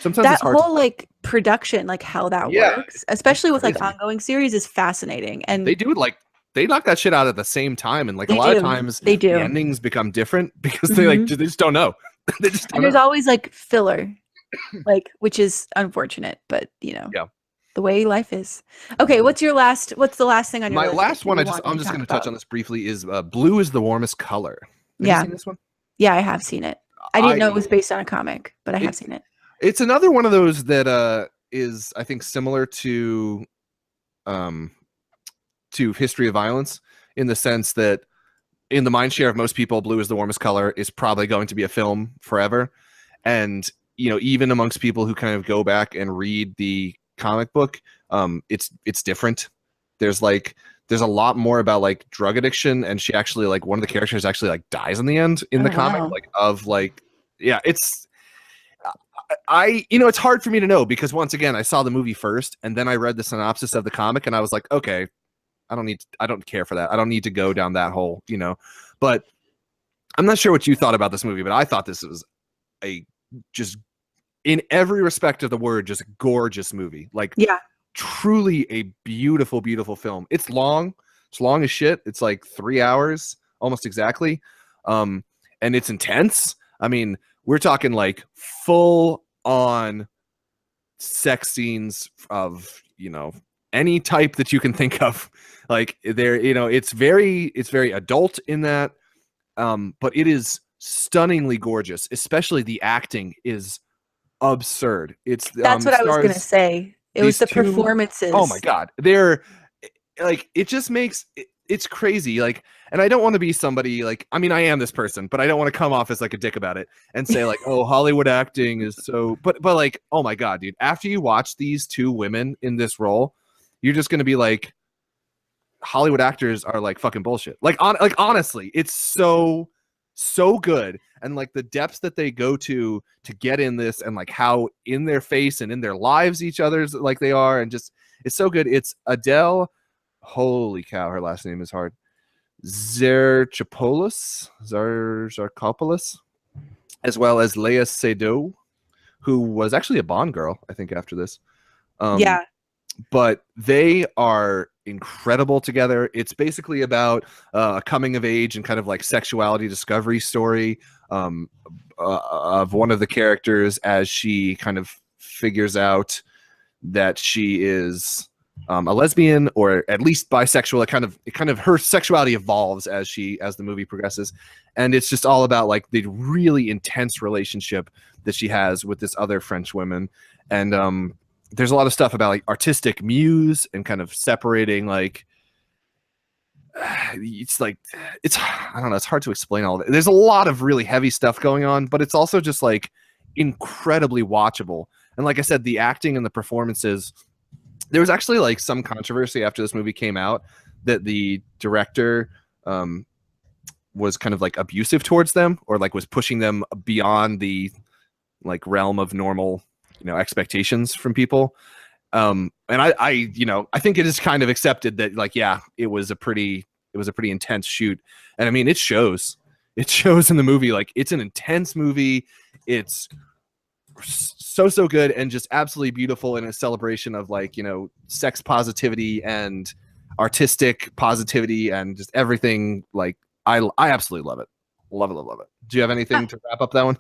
Sometimes that it's hard whole like production, like how that works, especially with like ongoing series, is fascinating. And they do like they knock that shit out at the same time, and like a lot of times the endings become different because they just don't know. They just don't know. There's always like filler, like, which is unfortunate, but you know, the way life is. Okay, what's the last thing on your list? My last one, I'm just going to touch on this briefly, is Blue is the Warmest Color. Have you seen this one? Yeah, I have seen it. I didn't know it was based on a comic, but I have seen it. It's another one of those that is, I think, similar to History of Violence, in the sense that in the mind share of most people, Blue is the Warmest Color is probably going to be a film forever. And, you know, even amongst people who kind of go back and read the comic book, it's different. There's a lot more about like drug addiction, and she actually, like, one of the characters actually like dies in the end in the comic. It's it's hard for me to know because, once again, I saw the movie first and then I read the synopsis of the comic and I was like, okay, I don't care for that. I don't need to go down that hole, you know. But I'm not sure what you thought about this movie, but I thought this was a just, in every respect of the word, just gorgeous movie. Like, truly a beautiful, beautiful film. It's long. It's long as shit. It's like 3 hours almost exactly. And it's intense. I mean, we're talking like full on sex scenes of, you know, any type that you can think of. Like, there, you know, it's very adult in that. But it is stunningly gorgeous. Especially the acting is absurd. That's what I was gonna say. It was the performances. Oh my God, they're like, it just makes it's crazy. Like, and I don't want to be somebody like, I mean, I am this person, but I don't want to come off as like a dick about it and say like, oh, Hollywood acting is so. But like, oh my God, dude, after you watch these two women in this role, you're just gonna be like, Hollywood actors are like fucking bullshit. Like, honestly, it's so good. And like the depths that they go to get in this, and like how in their face and in their lives each other's like they are, and just, it's so good. It's Adele, holy cow, her last name is hard, Zarchopoulos, as well as Léa Seydoux, who was actually a Bond girl, I think, after this. But they are incredible together. It's basically about a coming of age and kind of like sexuality discovery story of one of the characters as she kind of figures out that she is a lesbian or at least bisexual. It kind of her sexuality evolves as the movie progresses, and it's just all about like the really intense relationship that she has with this other French woman. And there's a lot of stuff about like artistic muse and kind of separating like I don't know, it's hard to explain all of it. There's a lot of really heavy stuff going on, but it's also just like incredibly watchable. And like I said, the acting and the performances, there was actually like some controversy after this movie came out that the director was kind of like abusive towards them, or like was pushing them beyond the like realm of normal, expectations from people. And I think it is kind of accepted that like, yeah, it was a pretty intense shoot. And I mean, it shows in the movie. Like, it's an intense movie. It's so good and just absolutely beautiful, in a celebration of like, sex positivity and artistic positivity and just everything. Like, I absolutely love it. Love it. Do you have anything to wrap up that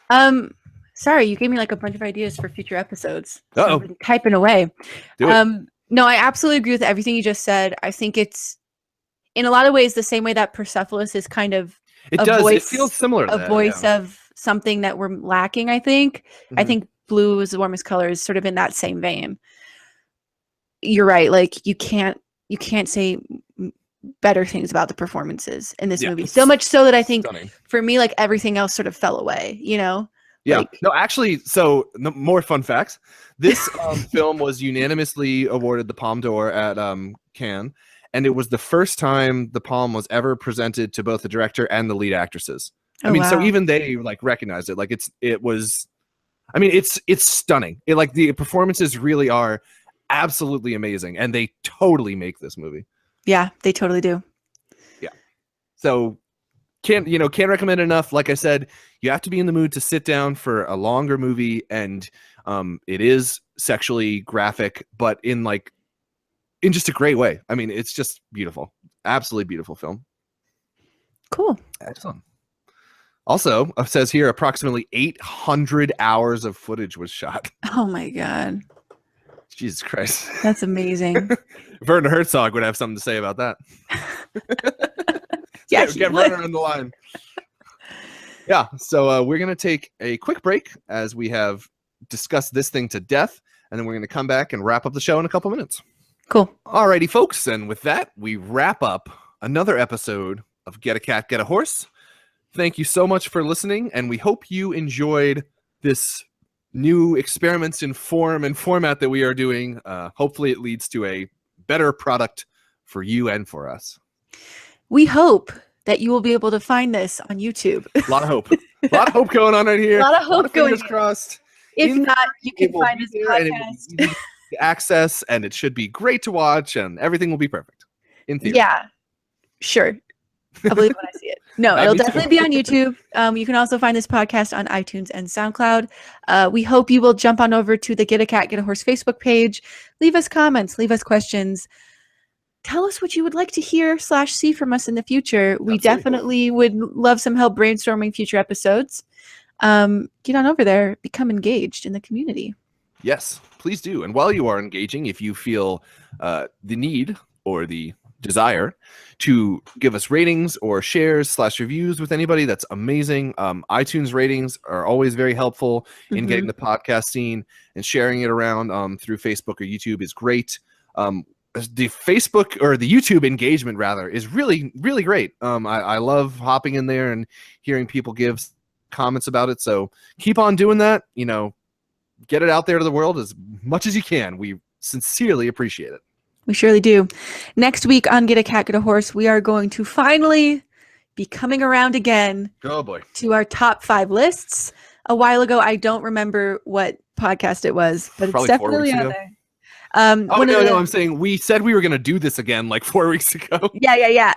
one? Sorry, you gave me like a bunch of ideas for future episodes. Uh-oh. So typing away. Do it. No, I absolutely agree with everything you just said. I think it's in a lot of ways the same way that Persepolis is kind of it feels similar to a voice of something that we're lacking, I think. Mm-hmm. I think Blue is the Warmest Color is sort of in that same vein. You're right. Like, you can't say better things about the performances in this movie. So much so that I think for me, like, everything else sort of fell away, Yeah. No, actually, so more fun facts. This film was unanimously awarded the Palme d'Or at Cannes, and it was the first time the Palme was ever presented to both the director and the lead actresses. So even they like recognized it. Like, it's stunning. The performances really are absolutely amazing, and they totally make this movie. Yeah, they totally do. Yeah. So can't recommend enough. Like I said, you have to be in the mood to sit down for a longer movie, and it is sexually graphic, but in just a great way. I mean, it's just beautiful. Absolutely beautiful film. Cool. Excellent. Also, it says here approximately 800 hours of footage was shot. Oh my God. Jesus Christ. That's amazing. Werner Herzog would have something to say about that. Yeah, get Werner on the line. Yeah, so we're going to take a quick break as we have discussed this thing to death, and then we're going to come back and wrap up the show in a couple minutes. Cool. Alrighty, folks, and with that, we wrap up another episode of Get a Cat, Get a Horse. Thank you so much for listening, and we hope you enjoyed this new experiments in form and format that we are doing. Hopefully it leads to a better product for you and for us. We hope that you will be able to find this on YouTube. A lot of hope. A lot of hope going on right here. A lot of hope going on. Fingers crossed. If not, you can find this podcast. Access, and it should be great to watch, and everything will be perfect. In theory. Yeah, sure. I believe when I see it. No, it'll definitely be on YouTube. You can also find this podcast on iTunes and SoundCloud. We hope you will jump on over to the Get a Cat, Get a Horse Facebook page. Leave us comments. Leave us questions. Tell us what you would like to hear / see from us in the future. We definitely would love some help brainstorming future episodes. Get on over there. Become engaged in the community. Yes, please do. And while you are engaging, if you feel the need or the desire to give us ratings or shares / reviews with anybody, that's amazing. iTunes ratings are always very helpful in getting the podcast seen, and sharing it around through Facebook or YouTube is great. The Facebook or the YouTube engagement rather is really, really great. I love hopping in there and hearing people give comments about it. So keep on doing that. Get it out there to the world as much as you can. We sincerely appreciate it. We surely do. Next week on Get a Cat, Get a Horse, we are going to finally be coming around again. Oh boy. To our top 5 lists. A while ago, I don't remember what podcast it was, but probably it's definitely on there. I'm saying we said we were going to do this again like 4 weeks ago. Yeah.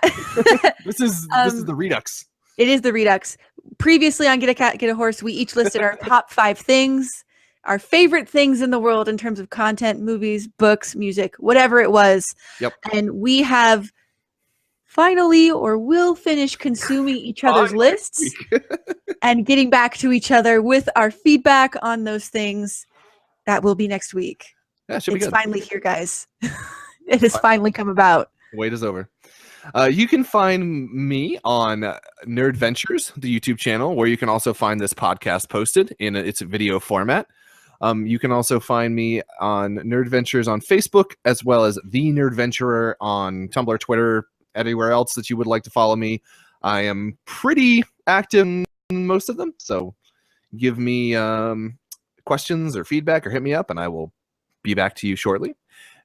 This is the Redux. It is the Redux. Previously on Get a Cat, Get a Horse, we each listed our top 5 things, our favorite things in the world in terms of content, movies, books, music, whatever it was. Yep. And we have finally or will finish consuming each other's lists and getting back to each other with our feedback on those things. That will be next week. Yeah, it should be It's good. finally here, guys. It has finally come about. Wait is over. You can find me on Nerd Ventures, the YouTube channel, where you can also find this podcast posted in its video format. You can also find me on Nerd Ventures on Facebook, as well as The Nerd Venturer on Tumblr, Twitter, anywhere else that you would like to follow me. I am pretty active in most of them, so give me questions or feedback or hit me up, and I will be back to you shortly.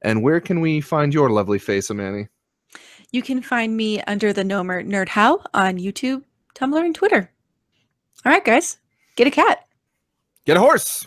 And where can we find your lovely face, Amani? You can find me under the Nomer Nerd How on YouTube, Tumblr, and Twitter. All right, guys, get a cat. Get a horse.